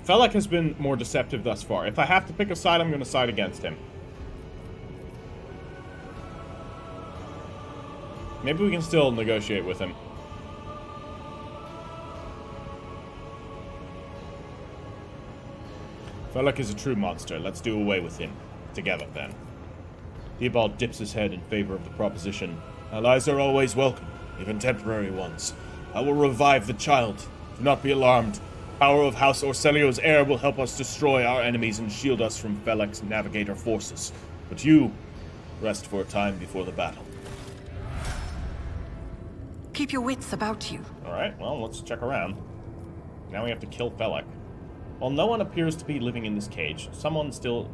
Felek has been more deceptive thus far. If I have to pick a side, I'm going to side against him. Maybe we can still negotiate with him. Felek is a true monster. Let's do away with him. Together, then. Theobald dips his head in favor of the proposition. Allies are always welcome, even temporary ones. I will revive the child. Do not be alarmed. Power of House Orselio's heir will help us destroy our enemies and shield us from Felek's Navigator forces. But you, rest for a time before the battle. Keep your wits about you. Alright, well, let's check around. Now we have to kill Felek. While no one appears to be living in this cage, someone still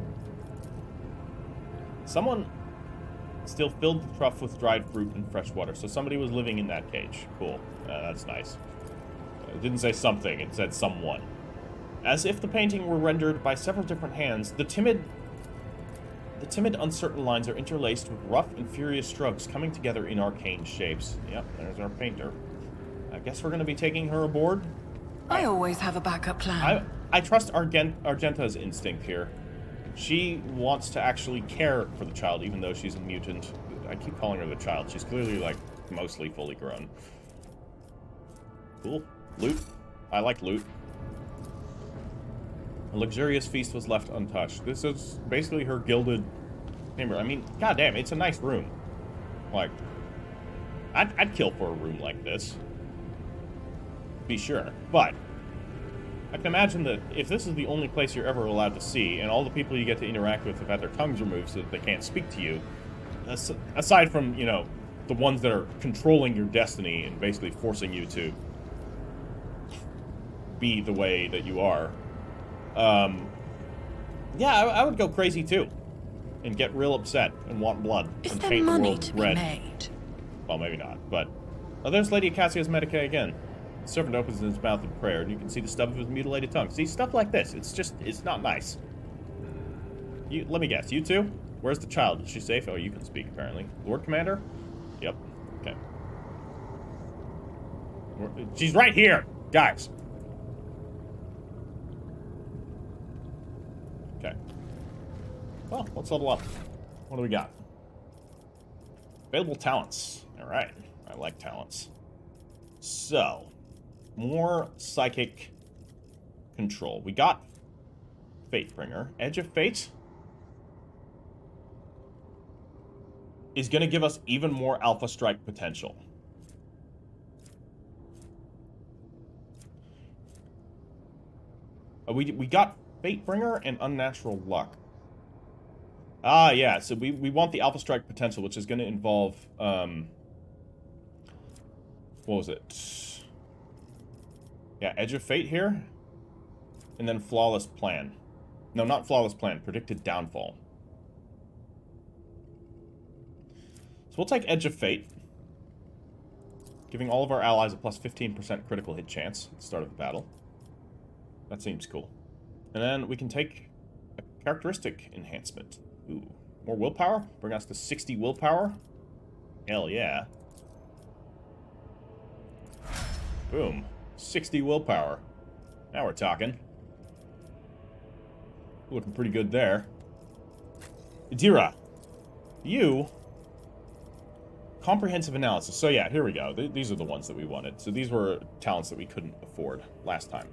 filled the trough with dried fruit and fresh water. So somebody was living in that cage. Cool. That's nice. It didn't say something, it said someone. As if the painting were rendered by several different hands, the timid, uncertain lines are interlaced with rough and furious strokes coming together in arcane shapes. Yep, there's our painter. I guess we're going to be taking her aboard? I always have a backup plan. I trust Argenta's instinct here. She wants to actually care for the child, even though she's a mutant. I keep calling her the child. She's clearly, like, mostly fully grown. Cool. Loot. I like loot. A luxurious feast was left untouched. This is basically her gilded chamber. I mean, goddamn, it's a nice room. Like, I'd kill for a room like this. Be sure. But I can imagine that if this is the only place you're ever allowed to see, and all the people you get to interact with have had their tongues removed so that they can't speak to you, aside from, you know, the ones that are controlling your destiny and basically forcing you to be the way that you are, yeah, I would go crazy too. And get real upset and want blood. Is and there paint the money world to be red. made? Well, maybe not, but... Oh, there's Lady Cassia's Medicae again. The servant opens his mouth in prayer, and you can see the stub of his mutilated tongue. See, stuff like this, it's not nice. Let me guess, you two? Where's the child? Is she safe? Oh, you can speak, apparently. Lord Commander? Yep. Okay. She's right here! Guys. Okay. Well, let's level up. What do we got? Available talents. Alright. I like talents. So, more psychic control. We got Fatebringer. Edge of Fate is going to give us even more Alpha Strike potential. We got Fatebringer and Unnatural Luck. Ah, yeah, so we want the Alpha Strike potential, which is going to involve, what was it? Yeah, Edge of Fate here. And then Flawless Plan. No, not Flawless Plan, Predicted Downfall. So we'll take Edge of Fate, giving all of our allies a plus 15% critical hit chance at the start of the battle. That seems cool. And then we can take a characteristic enhancement. Ooh, more willpower? Bring us to 60 willpower? Hell yeah. Boom. 60 willpower. Now we're talking. Looking pretty good there. Idira. You... Comprehensive analysis. So yeah, here we go. These are the ones that we wanted. So these were talents that we couldn't afford last time.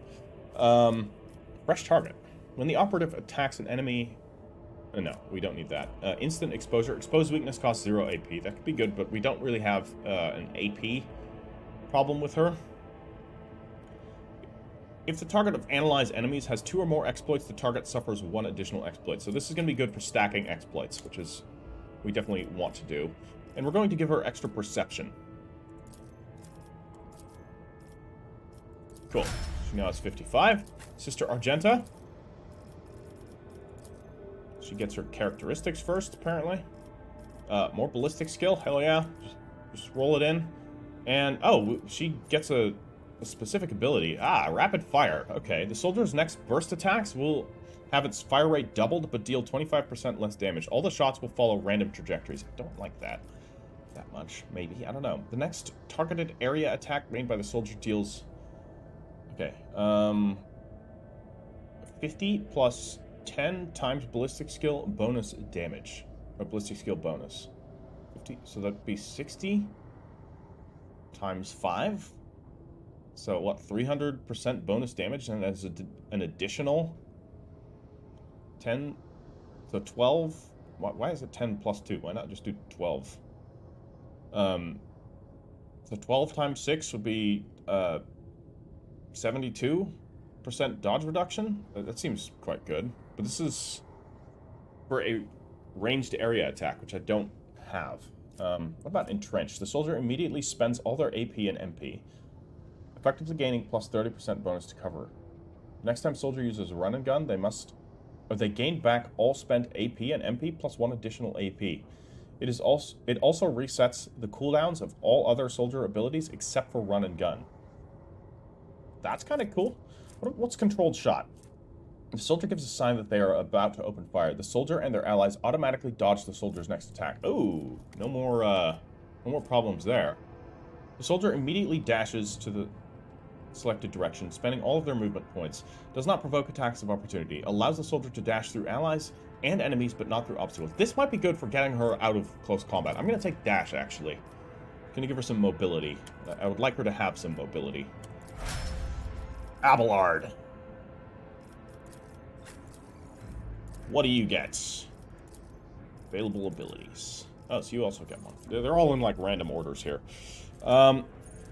Fresh target. When the operative attacks an enemy... no, we don't need that. Instant exposure. Exposed weakness costs 0 AP. That could be good, but we don't really have an AP problem with her. If the target of analyzed enemies has 2 or more exploits, the target suffers 1 additional exploit. So this is going to be good for stacking exploits, which is we definitely want to do. And we're going to give her extra perception. Cool. She now has 55. Sister Argenta. She gets her characteristics first, apparently. More ballistic skill. Hell yeah. Just roll it in. And, oh, she gets a specific ability. Ah, rapid fire. Okay. The soldier's next burst attacks will have its fire rate doubled, but deal 25% less damage. All the shots will follow random trajectories. I don't like that much. Maybe. I don't know. The next targeted area attack made by the soldier deals... Okay. 50 plus 10 times ballistic skill bonus damage. Or ballistic skill bonus. 50. So that'd be 60 times 5. So what? 300% bonus damage, and as an additional 10. So 12. Why is it 10 plus 2? Why not just do 12? So 12 times 6 would be 72% dodge reduction. That seems quite good. But this is for a ranged area attack, which I don't have. What about Entrenched? The soldier immediately spends all their AP and MP, effectively gaining plus 30% bonus to cover. Next time soldier uses a run and gun, they gain back all spent AP and MP plus 1 additional AP. It also resets the cooldowns of all other soldier abilities except for run and gun. That's kind of cool. What's controlled shot? If the soldier gives a sign that they are about to open fire, the soldier and their allies automatically dodge the soldier's next attack. Oh, no more problems there. The soldier immediately dashes to the selected direction, spending all of their movement points. Does not provoke attacks of opportunity. Allows the soldier to dash through allies and enemies, but not through obstacles. This might be good for getting her out of close combat. I'm going to take dash, actually. Going to give her some mobility. I would like her to have some mobility. Abelard. What do you get? Available abilities. Oh, so you also get one. They're all in, like, random orders here.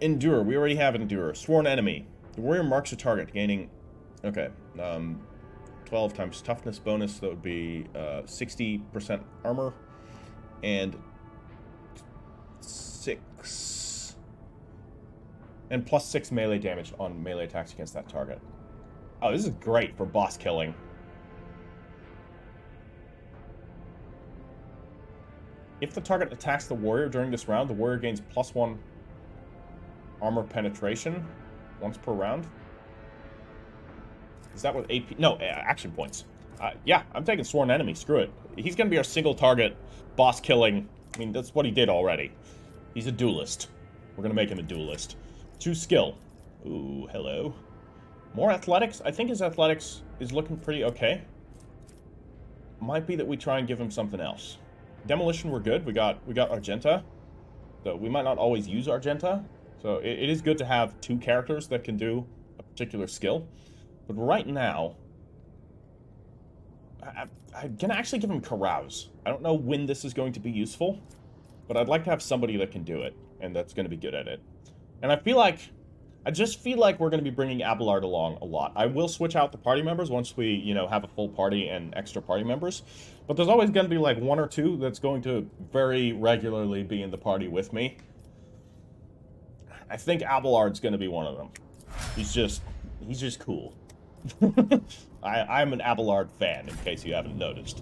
Endure. We already have Endure. Sworn Enemy. The warrior marks a target, gaining... Okay. 12 times toughness bonus. That would be 60% armor. And 6... And plus 6 melee damage on melee attacks against that target. Oh, this is great for boss killing. If the target attacks the warrior during this round, the warrior gains +1 armor penetration once per round. Is that with AP? No, action points. Yeah, I'm taking Sworn Enemy. Screw it. He's going to be our single target boss killing. I mean, that's what he did already. He's a duelist. We're going to make him a duelist. 2 skill. Ooh, hello. More athletics? I think his athletics is looking pretty okay. Might be that we try and give him something else. Demolition, we're good. We got Argenta. So we might not always use Argenta. So it is good to have 2 characters that can do a particular skill. But right now, I'm going to actually give him Carouse. I don't know when this is going to be useful, but I'd like to have somebody that can do it, and that's going to be good at it. And I just feel like we're going to be bringing Abelard along a lot. I will switch out the party members once we, you know, have a full party and extra party members. But there's always going to be like 1 or 2 that's going to very regularly be in the party with me. I think Abelard's going to be one of them. He's just cool. I'm an Abelard fan, in case you haven't noticed.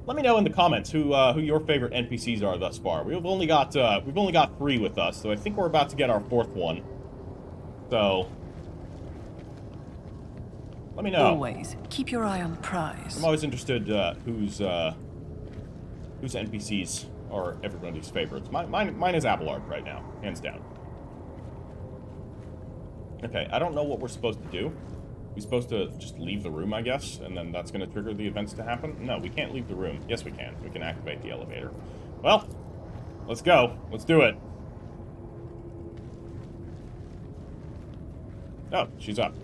Let me know in the comments who your favorite NPCs are thus far. We've only got 3 with us, so I think we're about to get our 4th one. So let me know. Always keep your eye on the prize. I'm always interested whose NPCs are everybody's favorites. Mine is Abelard right now, hands down. Okay, I don't know what we're supposed to do. We're supposed to just leave the room, I guess, and then that's going to trigger the events to happen? No, we can't leave the room. Yes, we can. We can activate the elevator. Well, let's go. Let's do it. Oh, she's up.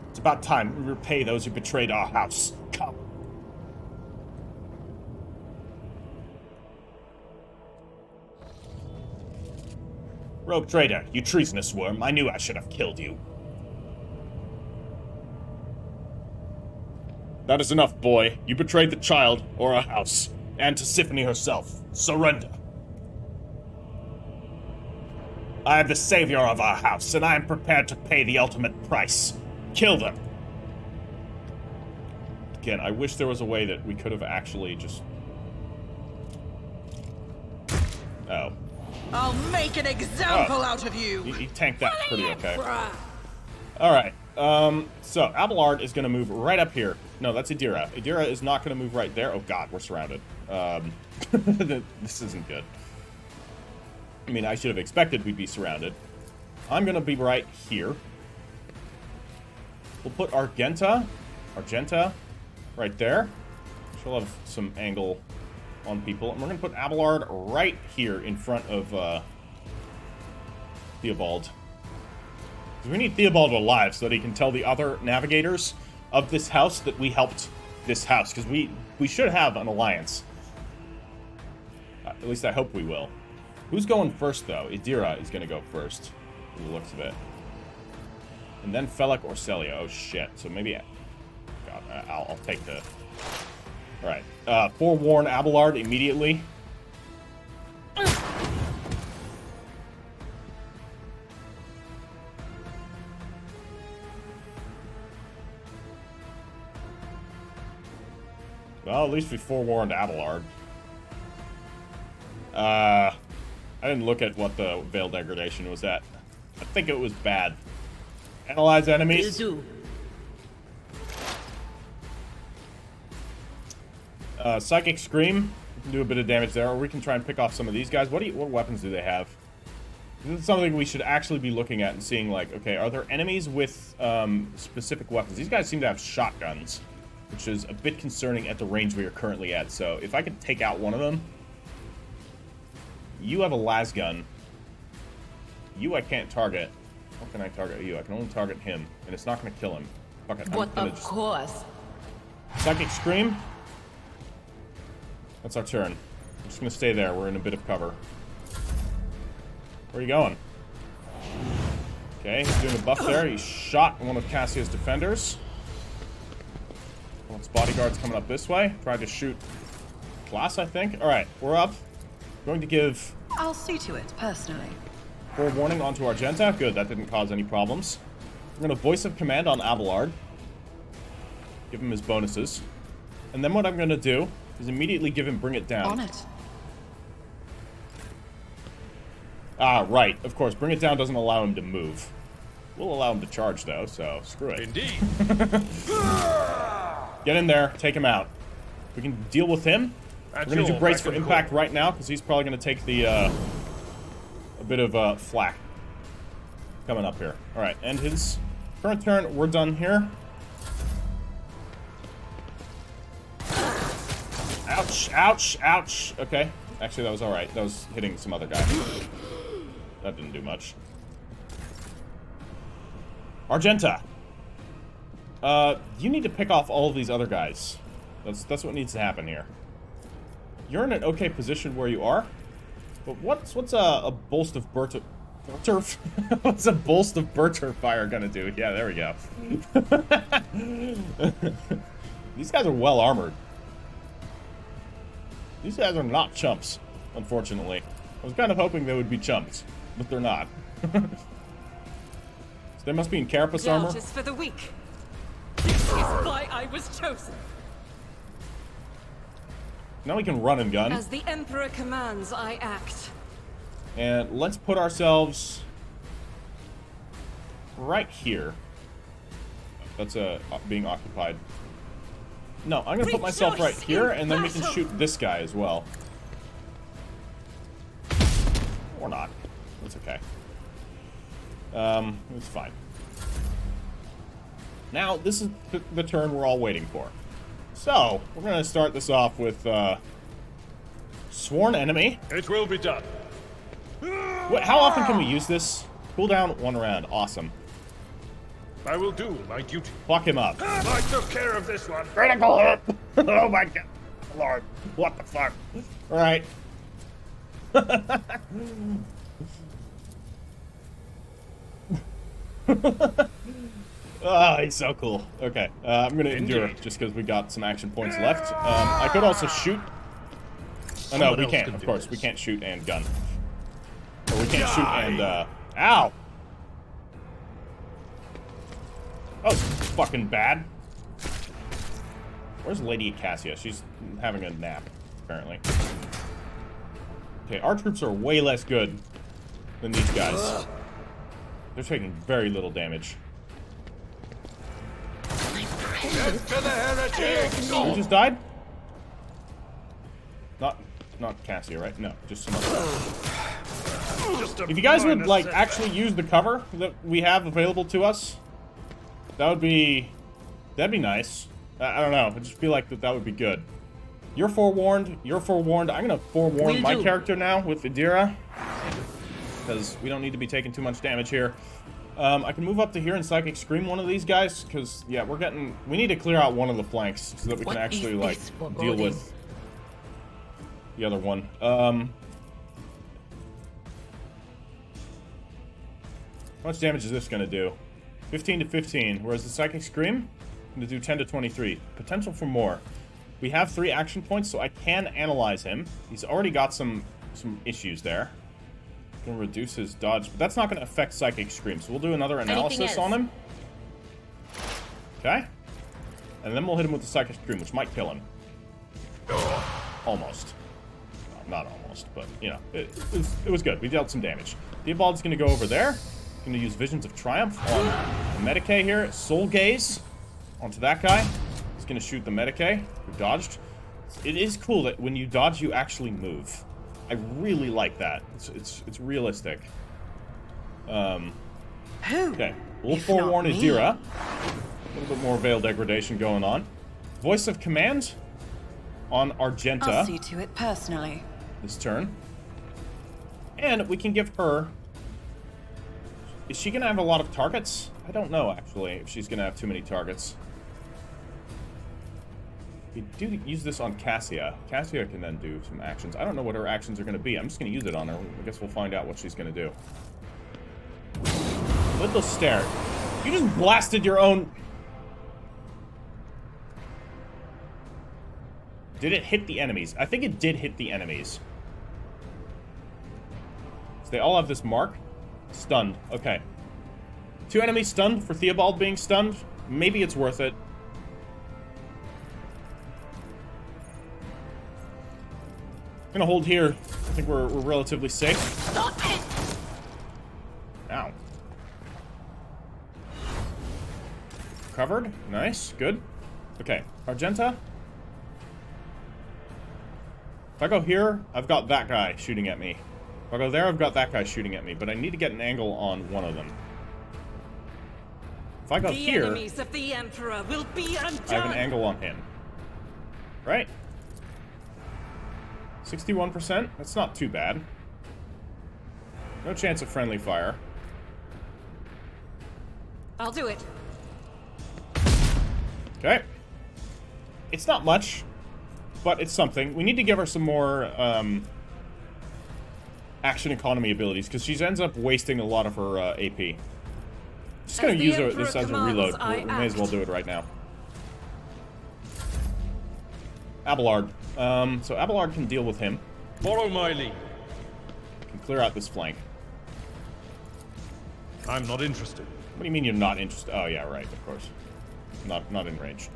It's about time we repay those who betrayed our house. Come. Rogue traitor, you treasonous worm. I knew I should have killed you. That is enough, boy. You betrayed the child, or our house, and Tisiphone herself. Surrender. I am the savior of our house, and I am prepared to pay the ultimate price. Kill them. Again, I wish there was a way that we could have actually just... Oh. I'll make an example out of you. He tanked that pretty okay. Alright, so Abelard is going to move right up here. No, that's Idira. Idira is not going to move right there. Oh god, we're surrounded. This isn't good. I mean, I should have expected we'd be surrounded. I'm going to be right here. We'll put Argenta right there. She'll have some angle on people. And we're going to put Abelard right here in front of Theobald. Because we need Theobald alive so that he can tell the other navigators of this house that we helped this house. Because we should have an alliance. At least I hope we will. Who's going first, though? Idira is going to go first, from the looks of it. And then Felek or Celia. Oh, shit. So maybe... God, I'll take the... Alright. Forewarn Abelard immediately. Well, at least we forewarned Abelard. I didn't look at what the Veil Degradation was at. I think it was bad. Analyze enemies. Psychic Scream. We can do a bit of damage there, or we can try and pick off some of these guys. What weapons do they have? This is something we should actually be looking at and seeing, like, okay, are there enemies with specific weapons? These guys seem to have shotguns, which is a bit concerning at the range we are currently at. So if I could take out one of them. You have a las gun. You I can't target. How can I target you? I can only target him, and it's not going to kill him. Fuck it. What, of course. Psychic Scream. That's our turn. I'm just gonna stay there. We're in a bit of cover. Where are you going? Okay, he's doing a buff there. He shot one of Cassia's defenders. His bodyguard's coming up this way. Tried to shoot Class, I think. Alright, we're up. Going to give... I'll see to it, personally. forewarning onto Argenta. Good, that didn't cause any problems. We're going to voice of command on Abelard. Give him his bonuses. And then what I'm going to do is immediately give him Bring It Down. On it. Ah, right. Of course, Bring It Down doesn't allow him to move. We'll allow him to charge, though, so screw it. Indeed. Get in there. Take him out. We can deal with him. We're going to do Brace for Impact right now, because he's probably going to take the, a bit of, flak coming up here. Alright, and his current turn, we're done here. Ouch, ouch, ouch. Okay. Actually, that was alright. That was hitting some other guy. That didn't do much. Argenta. You need to pick off all of these other guys. That's what needs to happen here. You're in an okay position where you are. But what's a bolst of turf? What's a bolst of Bertur fire gonna do? Yeah, there we go. These guys are well armored. These guys are not chumps, unfortunately. I was kind of hoping they would be chumps, but they're not. So they must be in carapace armor. Justice for the weak. This is why I was chosen. Now we can run and gun. As the Emperor commands, I act. And let's put ourselves right here. That's being occupied. No, I'm gonna put myself right here, and then we can shoot this guy as well. Or not. That's okay. It's fine. Now, this is the turn we're all waiting for. So, we're gonna start this off with, Sworn Enemy. It will be done. How often can we use this? Cooldown 1 round. Awesome. I will do my duty. Fuck him up. I took care of this one. Critical hit! Oh my god. Lord. What the fuck? Alright. Oh, he's so cool. Okay, I'm gonna endure just because we got some action points left. I could also shoot. Oh no, we can't. Of course, we can't shoot and gun. Or we can't shoot and, ow! Oh, fucking bad. Where's Lady Cassia? She's having a nap, apparently. Okay, our troops are way less good than these guys. They're taking very little damage. Get to the heretics! Who just died? Not Cassia, right? No, just some other guy. If you guys would, like, actually use the cover that we have available to us, that'd be nice. I don't know. I just feel like that would be good. You're forewarned. You're forewarned. I'm gonna forewarn my character now with Idira, because we don't need to be taking too much damage here. I can move up to here and Psychic Scream one of these guys, because, yeah, we need to clear out one of the flanks so that we can actually, like, deal with the other one. How much damage is this gonna do? 15 to 15, whereas the Psychic Scream, I'm gonna do 10 to 23. Potential for more. We have 3 action points, so I can analyze him. He's already got some issues there. Gonna reduce his dodge, but that's not gonna affect Psychic Scream, so we'll do another analysis on him. Okay. And then we'll hit him with the Psychic Scream, which might kill him. Almost. No, not almost, but, you know, it was good. We dealt some damage. Theobald's gonna go over there. Gonna use Visions of Triumph on the Medicae here. Soul Gaze onto that guy. He's gonna shoot the Medicae, who dodged. It is cool that when you dodge, you actually move. I really like that. It's realistic. Okay. We'll forewarn Idira. A little bit more Veil Degradation going on. Voice of Command on Argenta. I'll see to it personally. This turn. And we can give her... Is she gonna have a lot of targets? I don't know, actually, if she's gonna have too many targets. We do use this on Cassia. Cassia can then do some actions. I don't know what her actions are going to be. I'm just going to use it on her. I guess we'll find out what she's going to do. Little stare. You just blasted your own... Did it hit the enemies? I think it did hit the enemies. So they all have this mark. Stunned. Okay. 2 enemies stunned for Theobald being stunned. Maybe it's worth it. I'm gonna hold here. I think we're relatively safe. Stop it! Ow. Covered. Nice. Good. Okay. Argenta. If I go here, I've got that guy shooting at me. If I go there, I've got that guy shooting at me. But I need to get an angle on one of them. If I go here, The enemies of the Emperor will be undone. I have an angle on him. Right? 61%? That's not too bad. No chance of friendly fire. I'll do it. Okay. It's not much, but it's something. We need to give her some more action economy abilities, because she ends up wasting a lot of her AP. Just gonna use this as a reload. We may as well do it right now. Abelard. So Abelard can deal with him. Follow my lead. Can clear out this flank. I'm not interested. What do you mean you're not interested? Oh yeah, right, of course. Not in range.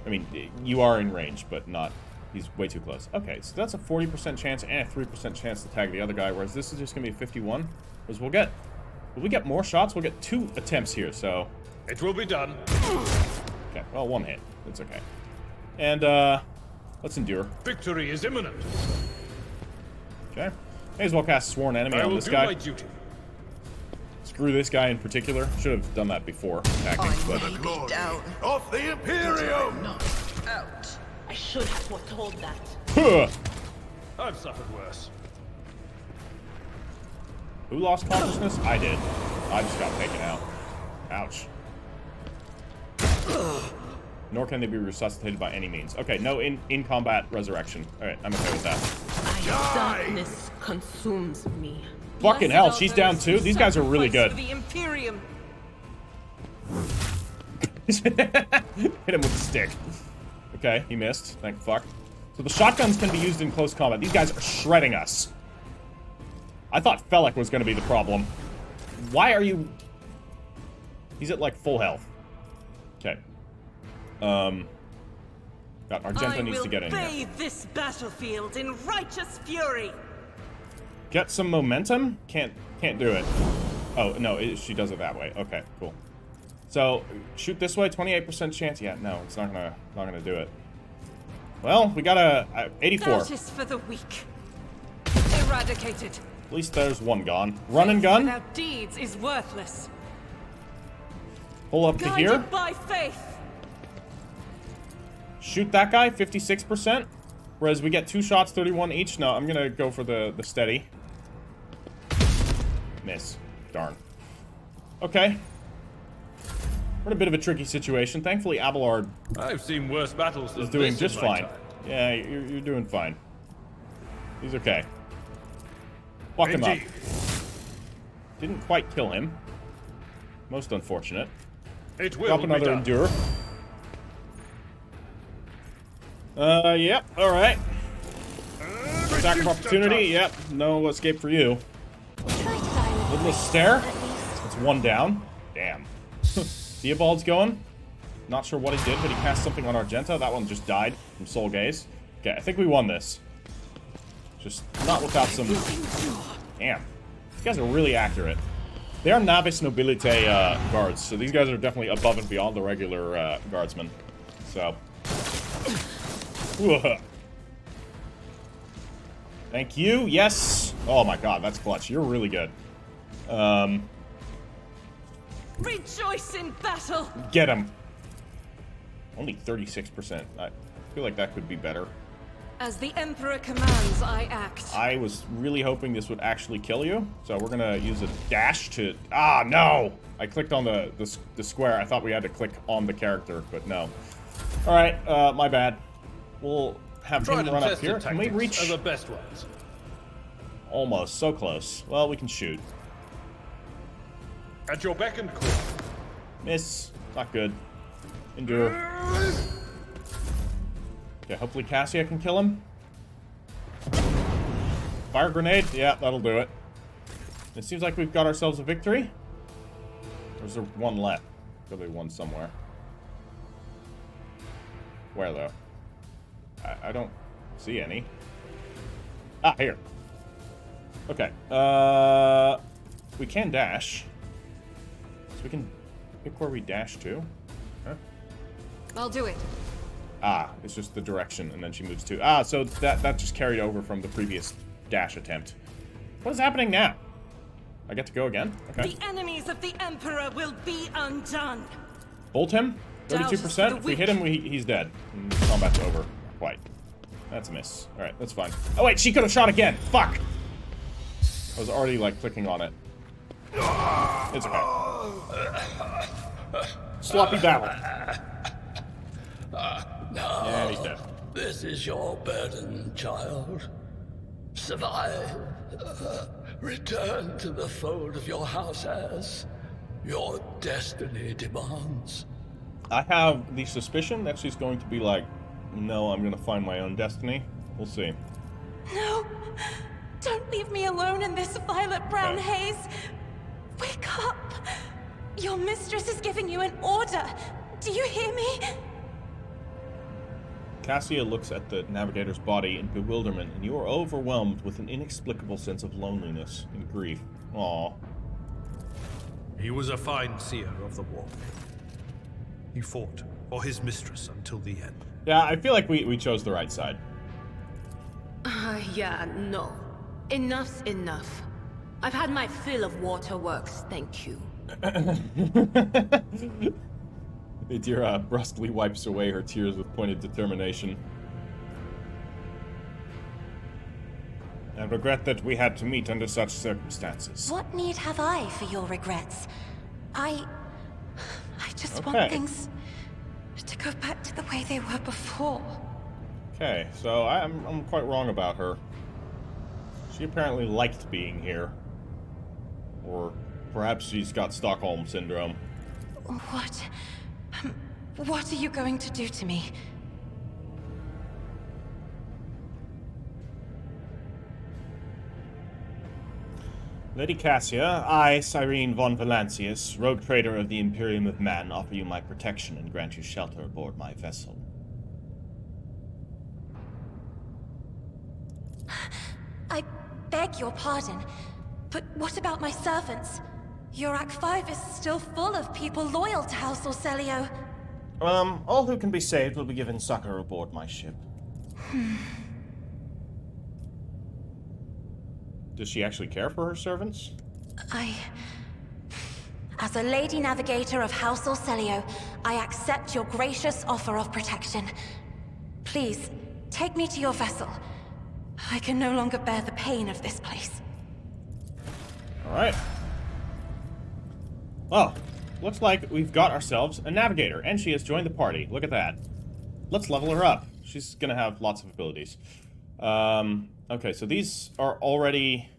I mean, you are in range, but not... He's way too close. Okay, so that's a 40% chance and a 3% chance to tag the other guy, whereas this is just gonna be 51. Whereas we'll get... Will we get more shots? We'll get 2 attempts here, so... It will be done. Okay, well, 1 hit. That's okay. And, let's endure. Victory is imminent. Okay. May as well cast Sworn Enemy on this guy. I will do my duty. Screw this guy in particular. Should have done that before attacking, but... The glory Of the Imperium! not out. I should have foretold that. Huh. I've suffered worse. Who lost consciousness? I did. I just got taken out. Ouch. Nor can they be resuscitated by any means. Okay, no in-combat resurrection. Alright, I'm okay with that. Darkness consumes me. Fucking hell, she's down too? These guys are really good. The Imperium. Hit him with a stick. Okay, he missed. Thank fuck. So the shotguns can be used in close combat. These guys are shredding us. I thought Felek was going to be the problem. Why are you... He's at, like, full health. Okay. Argenta needs to get in here. I will bathe this battlefield in righteous fury. Get some momentum? Can't do it. Oh, no, she does it that way. Okay, cool. So, shoot this way, 28% chance. Yeah, no, it's not gonna do it. Well, we got a 84. That is for the weak. Eradicated. At least there's one gone. Run and gun. Without deeds is worthless. Pull up to here. Guided by faith. Shoot that guy, 56%. Whereas we get 2 shots, 31 each. No, I'm gonna go for the steady. Miss. Darn. Okay. We're in a bit of a tricky situation. Thankfully, Abelard I've seen worse battles than is doing this just in my fine. time. Yeah, you're doing fine. He's okay. Fuck him up. Indeed. Didn't quite kill him. Most unfortunate. It will Drop be another done. endure. Yep, alright. Attack of opportunity, yep. No escape for you. Little stare. It's 1 down. Damn. Theobald's going. Not sure what he did, but he cast something on Argenta. That one just died from Soul Gaze. Okay, I think we won this. Just not without some... Damn. These guys are really accurate. They are Navis Nobilite guards, so these guys are definitely above and beyond the regular guardsmen. So... Thank you. Yes. Oh my god, that's clutch. You're really good. Rejoice in battle. Get him. Only 36%. I feel like that could be better. As the Emperor commands, I act. I was really hoping this would actually kill you, so we're gonna use a dash to... Ah, no! I clicked on the square. I thought we had to click on the character, but no. Alright, my bad. we'll have Try him to run up test here. the Can we tactics reach? are the best ones. Almost. So close. Well, we can shoot. At your beck and call. Miss. Not good. Endure. Okay, hopefully Cassia can kill him. Fire grenade? Yeah, that'll do it. It seems like we've got ourselves a victory. Or is there one left? There'll be one somewhere. Where, though? I don't see any. Ah, here. Okay. We can dash. So we can pick where we dash to. Huh? I'll do it. Ah, it's just the direction, and then she moves to. Ah, so that just carried over from the previous dash attempt. What is happening now? I get to go again? Okay. The enemies of the Emperor will be undone. Bolt him? Doubt is for 32%? the If we hit him, he's dead. And combat's over. Quite. That's a miss. Alright, that's fine. Oh wait, she could have shot again! Fuck! I was already, like, clicking on it. It's okay. Sloppy battle. Yeah, he's dead. This is your burden, child. Survive. Return to the fold of your house as your destiny demands. I have the suspicion that she's going to be like, no, I'm gonna find my own destiny. We'll see. No! Don't leave me alone in this violet-brown haze! Wake up! Your mistress is giving you an order! Do you hear me? Cassia looks at the Navigator's body in bewilderment, and you are overwhelmed with an inexplicable sense of loneliness and grief. Aww. He was a fine seer of the war. He fought for his mistress until the end. Yeah, I feel like we chose the right side. Yeah, no. Enough's enough. I've had my fill of waterworks, thank you. Idira brusquely wipes away her tears with pointed determination. I regret that we had to meet under such circumstances. What need have I for your regrets? I just want Okay. things to go back to the way they were before. Okay, so I'm quite wrong about her. She apparently liked being here. Or perhaps she's got Stockholm Syndrome. What are you going to do to me? Lady Cassia, I, Cyrene von Valancius, rogue trader of the Imperium of Man, offer you my protection and grant you shelter aboard my vessel. I beg your pardon, but what about my servants? Urak V is still full of people loyal to House Orselio. All who can be saved will be given succor aboard my ship. Does she actually care for her servants? As a Lady Navigator of House Orselio, I accept your gracious offer of protection. Please, take me to your vessel. I can no longer bear the pain of this place. Alright. Well, looks like we've got ourselves a Navigator, and she has joined the party. Look at that. Let's level her up. She's gonna have lots of abilities. Okay, so these have already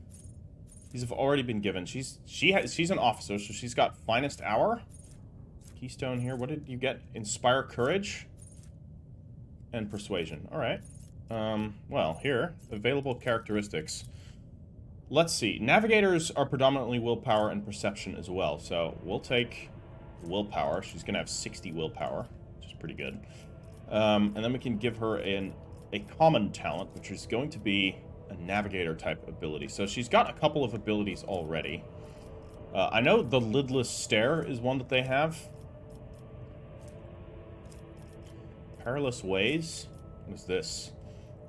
been given. She's an officer, so she's got Finest Hour. Keystone here. What did you get? Inspire Courage and Persuasion. Alright. Well, here, available characteristics. Let's see. Navigators are predominantly willpower and perception as well, so we'll take willpower. She's gonna have 60 willpower, which is pretty good. And then we can give her a common talent, which is going to be a navigator type ability. So she's got a couple of abilities already. I know the lidless stare is one that they have. Perilous ways. What is this?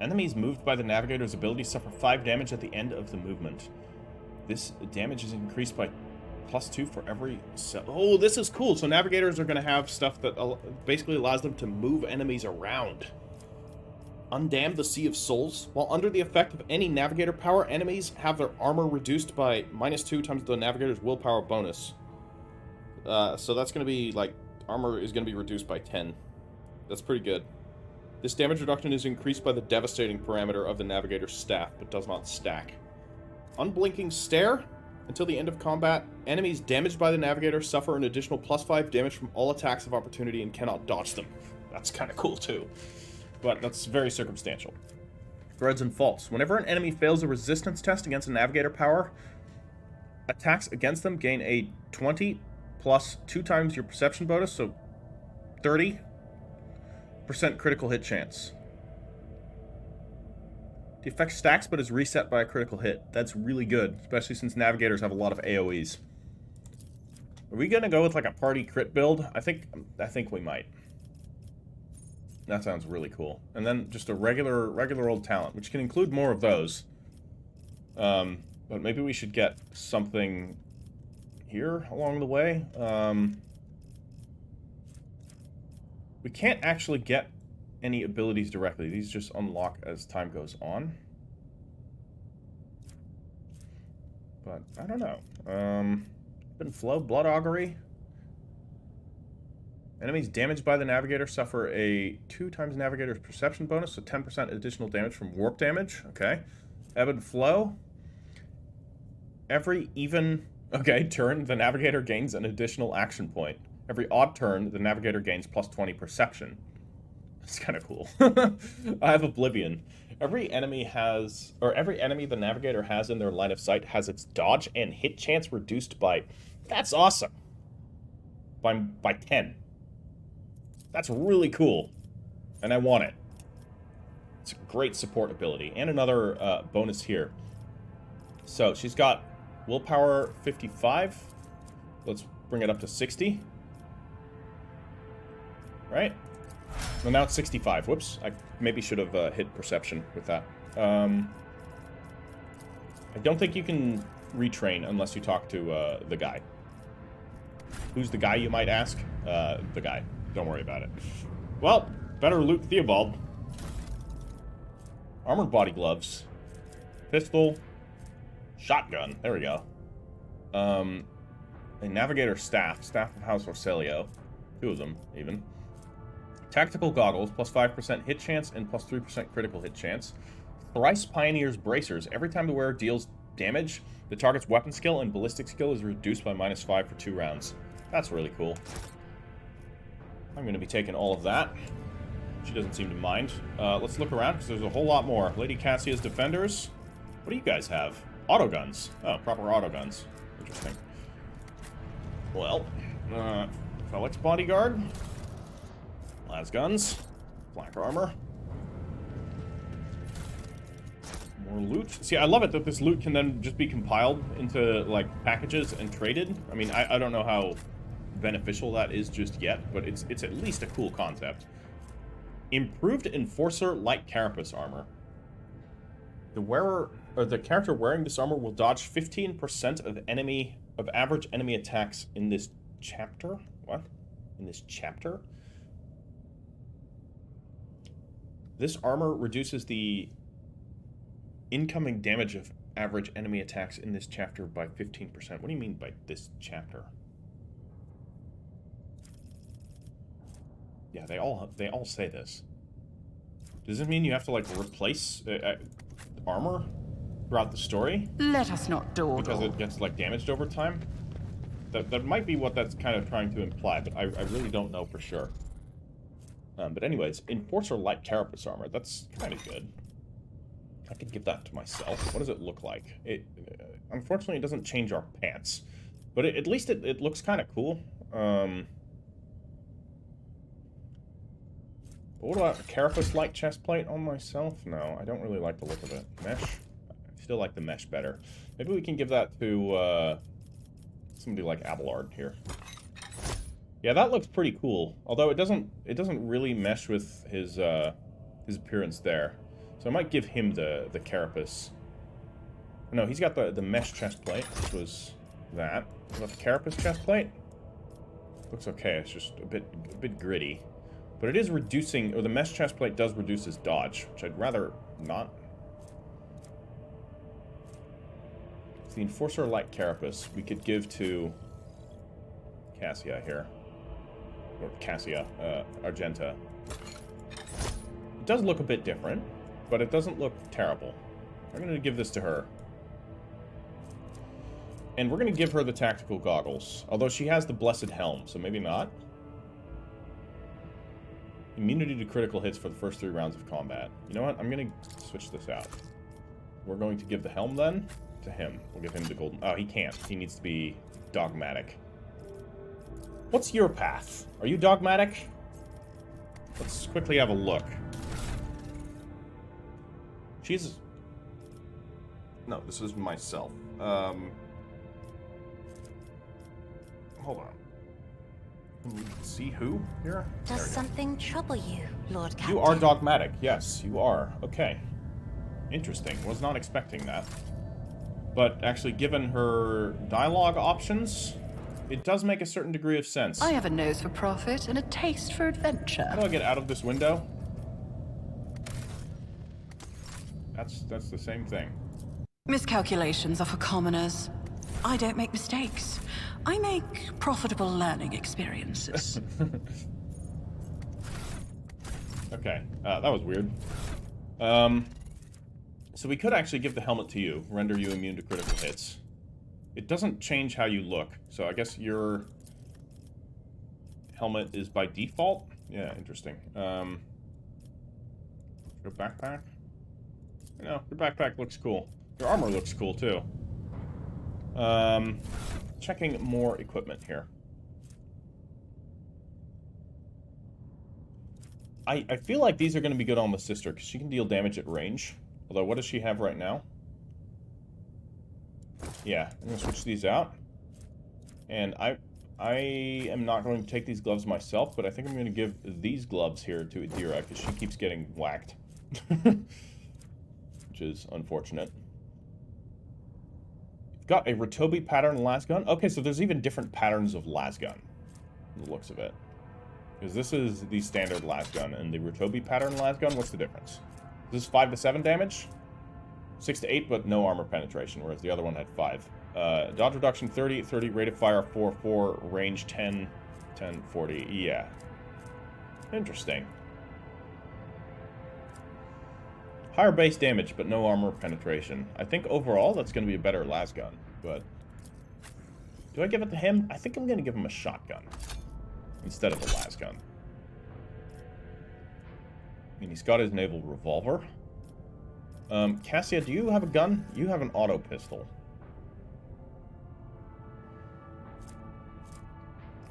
Enemies moved by the navigator's ability suffer 5 damage at the end of the movement. This damage is increased by +2 for every cell. Oh, this is cool. So navigators are going to have stuff that basically allows them to move enemies around. Undam the Sea of Souls. While under the effect of any navigator power, enemies have their armor reduced by -2 times the navigator's willpower bonus. So that's going to be like, armor is going to be reduced by 10. That's pretty good. This damage reduction is increased by the devastating parameter of the Navigator's staff, but does not stack. Unblinking Stare. Until the end of combat, enemies damaged by the Navigator suffer an additional +5 damage from all attacks of opportunity and cannot dodge them. That's kind of cool, too. But that's very circumstantial. Threads and Faults. Whenever an enemy fails a resistance test against a Navigator power, attacks against them gain a 20 plus 2 times your perception bonus, so 30% critical hit chance. The effect stacks but is reset by a critical hit. That's really good, especially since Navigators have a lot of AoEs. Are we gonna go with like a party crit build? I think we might. That sounds really cool. And then just a regular old talent, which can include more of those. But maybe we should get something here along the way. We can't actually get any abilities directly. These just unlock as time goes on. But I don't know. Open Flow, Blood Augury. Enemies damaged by the Navigator suffer a 2 times Navigator's perception bonus, so 10% additional damage from warp damage. Okay. Ebb and Flow. Every even turn, the Navigator gains an additional action point. Every odd turn, the Navigator gains +20 perception. That's kind of cool. I have Oblivion. Every enemy the Navigator has in their line of sight has its dodge and hit chance reduced by... That's awesome. By 10. That's really cool. And I want it. It's a great support ability. And another bonus here. So, she's got willpower 55. Let's bring it up to 60. Right? Well, now it's 65. Whoops. I maybe should have hit perception with that. I don't think you can retrain unless you talk to the guy. Who's the guy, you might ask? The guy. Don't worry about it. Well, better loot Theobald. Armored body gloves. Pistol. Shotgun. There we go. A Navigator staff. Staff of House Orcelio. 2 of them, even. Tactical goggles, +5% hit chance and +3% critical hit chance. Thrice Pioneer's Bracers. Every time the wearer deals damage, the target's weapon skill and ballistic skill is reduced by -5 for 2 rounds. That's really cool. I'm going to be taking all of that. She doesn't seem to mind. Let's look around, because there's a whole lot more. Lady Cassia's Defenders. What do you guys have? Autoguns. Oh, proper autoguns. Interesting. Well, Felix Bodyguard. Las guns. Black armor. More loot. See, I love it that this loot can then just be compiled into, like, packages and traded. I mean, I don't know how beneficial that is just yet, but it's at least a cool concept. Improved Enforcer Light Carapace Armor. The character wearing this armor will dodge 15% of average enemy attacks in this chapter. What? In this chapter? This armor reduces the incoming damage of average enemy attacks in this chapter by 15%. What do you mean by this chapter? Yeah, they all say this. Does this mean you have to, like, replace armor throughout the story? Let us not dawdle. Because it gets, like, damaged over time? That might be what that's kind of trying to imply, but I really don't know for sure. But anyways, Enforcer Light Carapace Armor. That's kind of good. I could give that to myself. What does it look like? It unfortunately, it doesn't change our pants. But at least it looks kind of cool. What about a Carapace Light chestplate on myself? No, I don't really like the look of it. Mesh? I still like the mesh better. Maybe we can give that to somebody like Abelard here. Yeah, that looks pretty cool. Although it doesn't really mesh with his appearance there. So I might give him the Carapace. No, he's got the mesh chestplate, which was that. What about the Carapace chestplate? Looks okay. It's just a bit gritty. But it is reducing, or the mesh chestplate does reduce his dodge, which I'd rather not. It's the Enforcer Light Carapace we could give to Cassia here. Or Cassia, Argenta. does look a bit different, but it doesn't look terrible. I'm going to give this to her. And we're going to give her the tactical goggles. Although she has the blessed helm, so maybe not. Immunity to critical hits for the first 3 rounds of combat. You know what? I'm going to switch this out. We're going to give the helm then to him. We'll give him the golden... Oh, he can't. He needs to be dogmatic. What's your path? Are you dogmatic? Let's quickly have a look. She's... No, this is myself. Hold on. Can we see who here? Does something trouble you, Lord Captain? You are dogmatic. Yes, you are. Okay. Interesting. Was not expecting that. But actually, given her dialogue options, it does make a certain degree of sense. I have a nose for profit and a taste for adventure. How do I get out of this window? That's the same thing. Miscalculations are for commoners. I don't make mistakes. I make profitable learning experiences. Okay, that was weird. So we could actually give the helmet to you, render you immune to critical hits. It doesn't change how you look, so I guess your helmet is by default? Yeah, interesting. Your backpack? No, your backpack looks cool. Your armor looks cool, too. Checking more equipment here. I feel like these are going to be good on the sister, because she can deal damage at range. Although, what does she have right now? Yeah, I'm going to switch these out. And I am not going to take these gloves myself, but I think I'm going to give these gloves here to Adira, because she keeps getting whacked. Which is unfortunate. Got a Ritobi pattern lasgun. Okay, so there's even different patterns of lasgun, from the looks of it. Because this is the standard lasgun, and the Ritobi pattern lasgun, what's the difference? This is 5 to 7 damage? 6 to 8, but no armor penetration, whereas the other one had 5. Dodge reduction 30, 30, rate of fire 4, 4, range 10, 10, 40. Yeah. Interesting. Higher base damage, but no armor penetration. I think overall that's going to be a better lasgun, but... Do I give it to him? I think I'm going to give him a shotgun instead of a lasgun. And he's got his naval revolver. Cassia, do you have a gun? You have an auto pistol.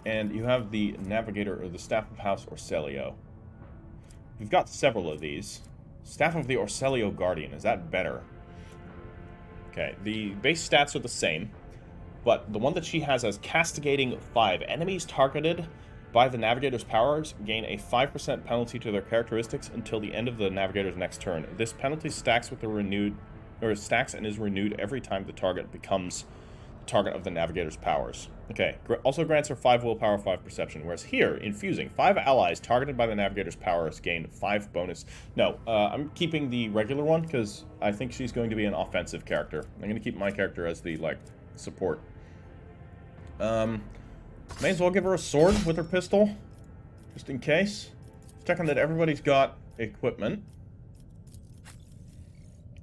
And you have the Navigator, or the Staff of House Orselio. You've got several of these. Staff of the Orselio Guardian, is that better? Okay, the base stats are the same, but the one that she has as Castigating 5. Enemies targeted by the Navigator's powers gain a 5% penalty to their characteristics until the end of the Navigator's next turn. This penalty stacks with the stacks and is renewed every time the target becomes the target of the Navigator's powers. Okay, also grants her 5 willpower, 5 perception, whereas here, infusing, 5 allies targeted by the Navigator's powers gain 5 bonus. No, I'm keeping the regular one, because I think she's going to be an offensive character. I'm going to keep my character as the, like, support. May as well give her a sword with her pistol, just in case. Checking that everybody's got equipment.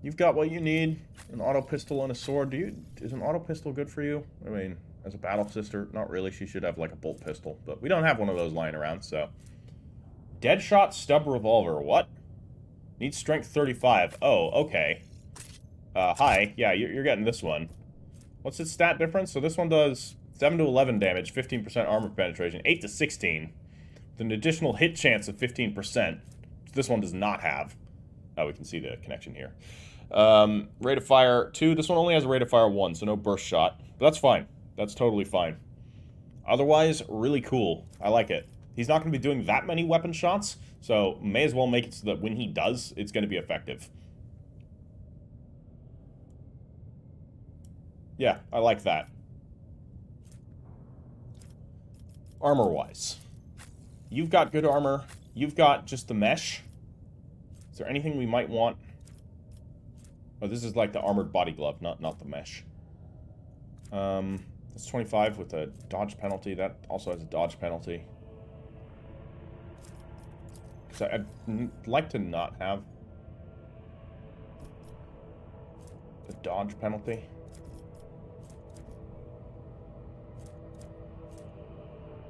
You've got what you need, an auto pistol and a sword. Is an auto pistol good for you? I mean... As a battle sister, not really. She should have, like, a bolt pistol. But we don't have one of those lying around, so... Deadshot stub revolver. What? Needs strength 35. Oh, okay. Hi. Yeah, you're getting this one. What's its stat difference? So this one does 7 to 11 damage, 15% armor penetration, 8 to 16. With an additional hit chance of 15%. This one does not have. Oh, we can see the connection here. Rate of fire 2. This one only has a rate of fire 1, so no burst shot. But that's fine. That's totally fine. Otherwise, really cool. I like it. He's not going to be doing that many weapon shots, so may as well make it so that when he does, it's going to be effective. Yeah, I like that. Armor-wise. You've got good armor. You've got just the mesh. Is there anything we might want? Oh, this is like the armored body glove, not the mesh. It's 25 with a dodge penalty. That also has a dodge penalty. So I'd like to not have the dodge penalty.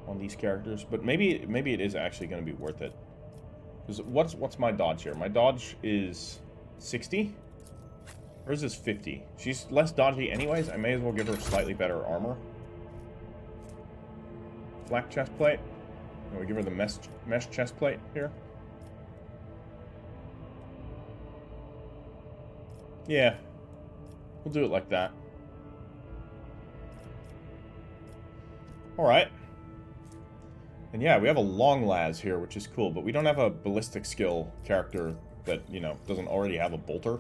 On these characters, but maybe it is actually going to be worth it. Because what's my dodge here? My dodge is 60? Hers is 50. She's less dodgy anyways. I may as well give her slightly better armor. Black chest plate. And we give her the mesh chest plate here. Yeah. We'll do it like that. Alright. And yeah, we have a long las here, which is cool, but we don't have a ballistic skill character that, you know, doesn't already have a bolter.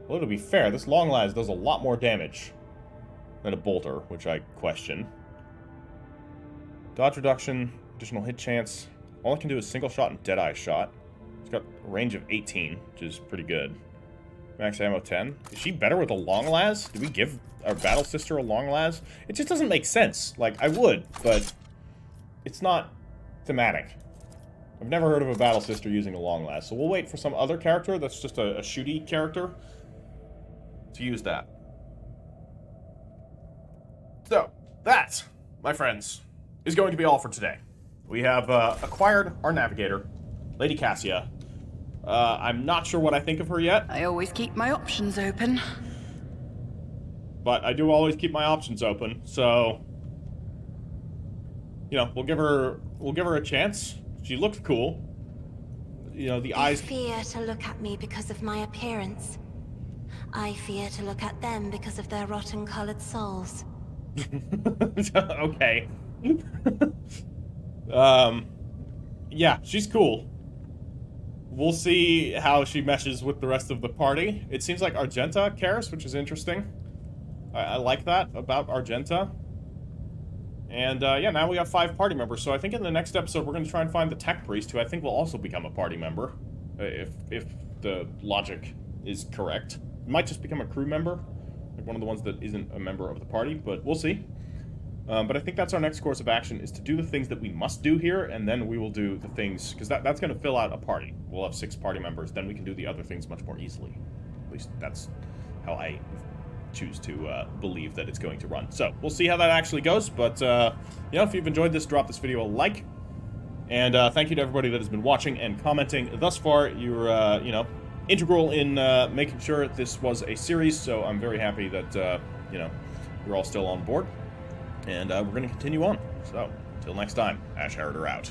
Well, to be fair, this long las does a lot more damage than a bolter, which I question. Dodge reduction, additional hit chance. All it can do is single shot and deadeye shot. It's got a range of 18, which is pretty good. Max ammo 10. Is she better with a long las? Do we give our battle sister a long las? It just doesn't make sense. Like, I would, but it's not thematic. I've never heard of a battle sister using a long las, so we'll wait for some other character that's just a shooty character to use that. So, that, my friends, is going to be all for today. We have acquired our Navigator, Lady Cassia. I'm not sure what I think of her yet. I always keep my options open. But I do always keep my options open, so you know, we'll give her a chance. She looks cool. You know, the eyes. You fear to look at me because of my appearance. I fear to look at them because of their rotten-colored souls. Okay. Yeah, she's cool. We'll see how she meshes with the rest of the party. It seems like Argenta cares, which is interesting. I like that about Argenta. And, yeah, now we have 5 party members, so I think in the next episode we're going to try and find the tech priest, who I think will also become a party member, if the logic is correct. Might just become a crew member, like one of the ones that isn't a member of the party, but we'll see. But I think that's our next course of action, is to do the things that we must do here, and then we will do the things, because that's going to fill out a party. We'll have 6 party members, then we can do the other things much more easily. At least that's how I choose to believe that it's going to run. So, we'll see how that actually goes, but, you know, if you've enjoyed this, drop this video a like, and thank you to everybody that has been watching and commenting thus far. You're, you know, integral in making sure this was a series, so I'm very happy that, you know, you're all still on board. And we're going to continue on. So, until next time, Heritor out.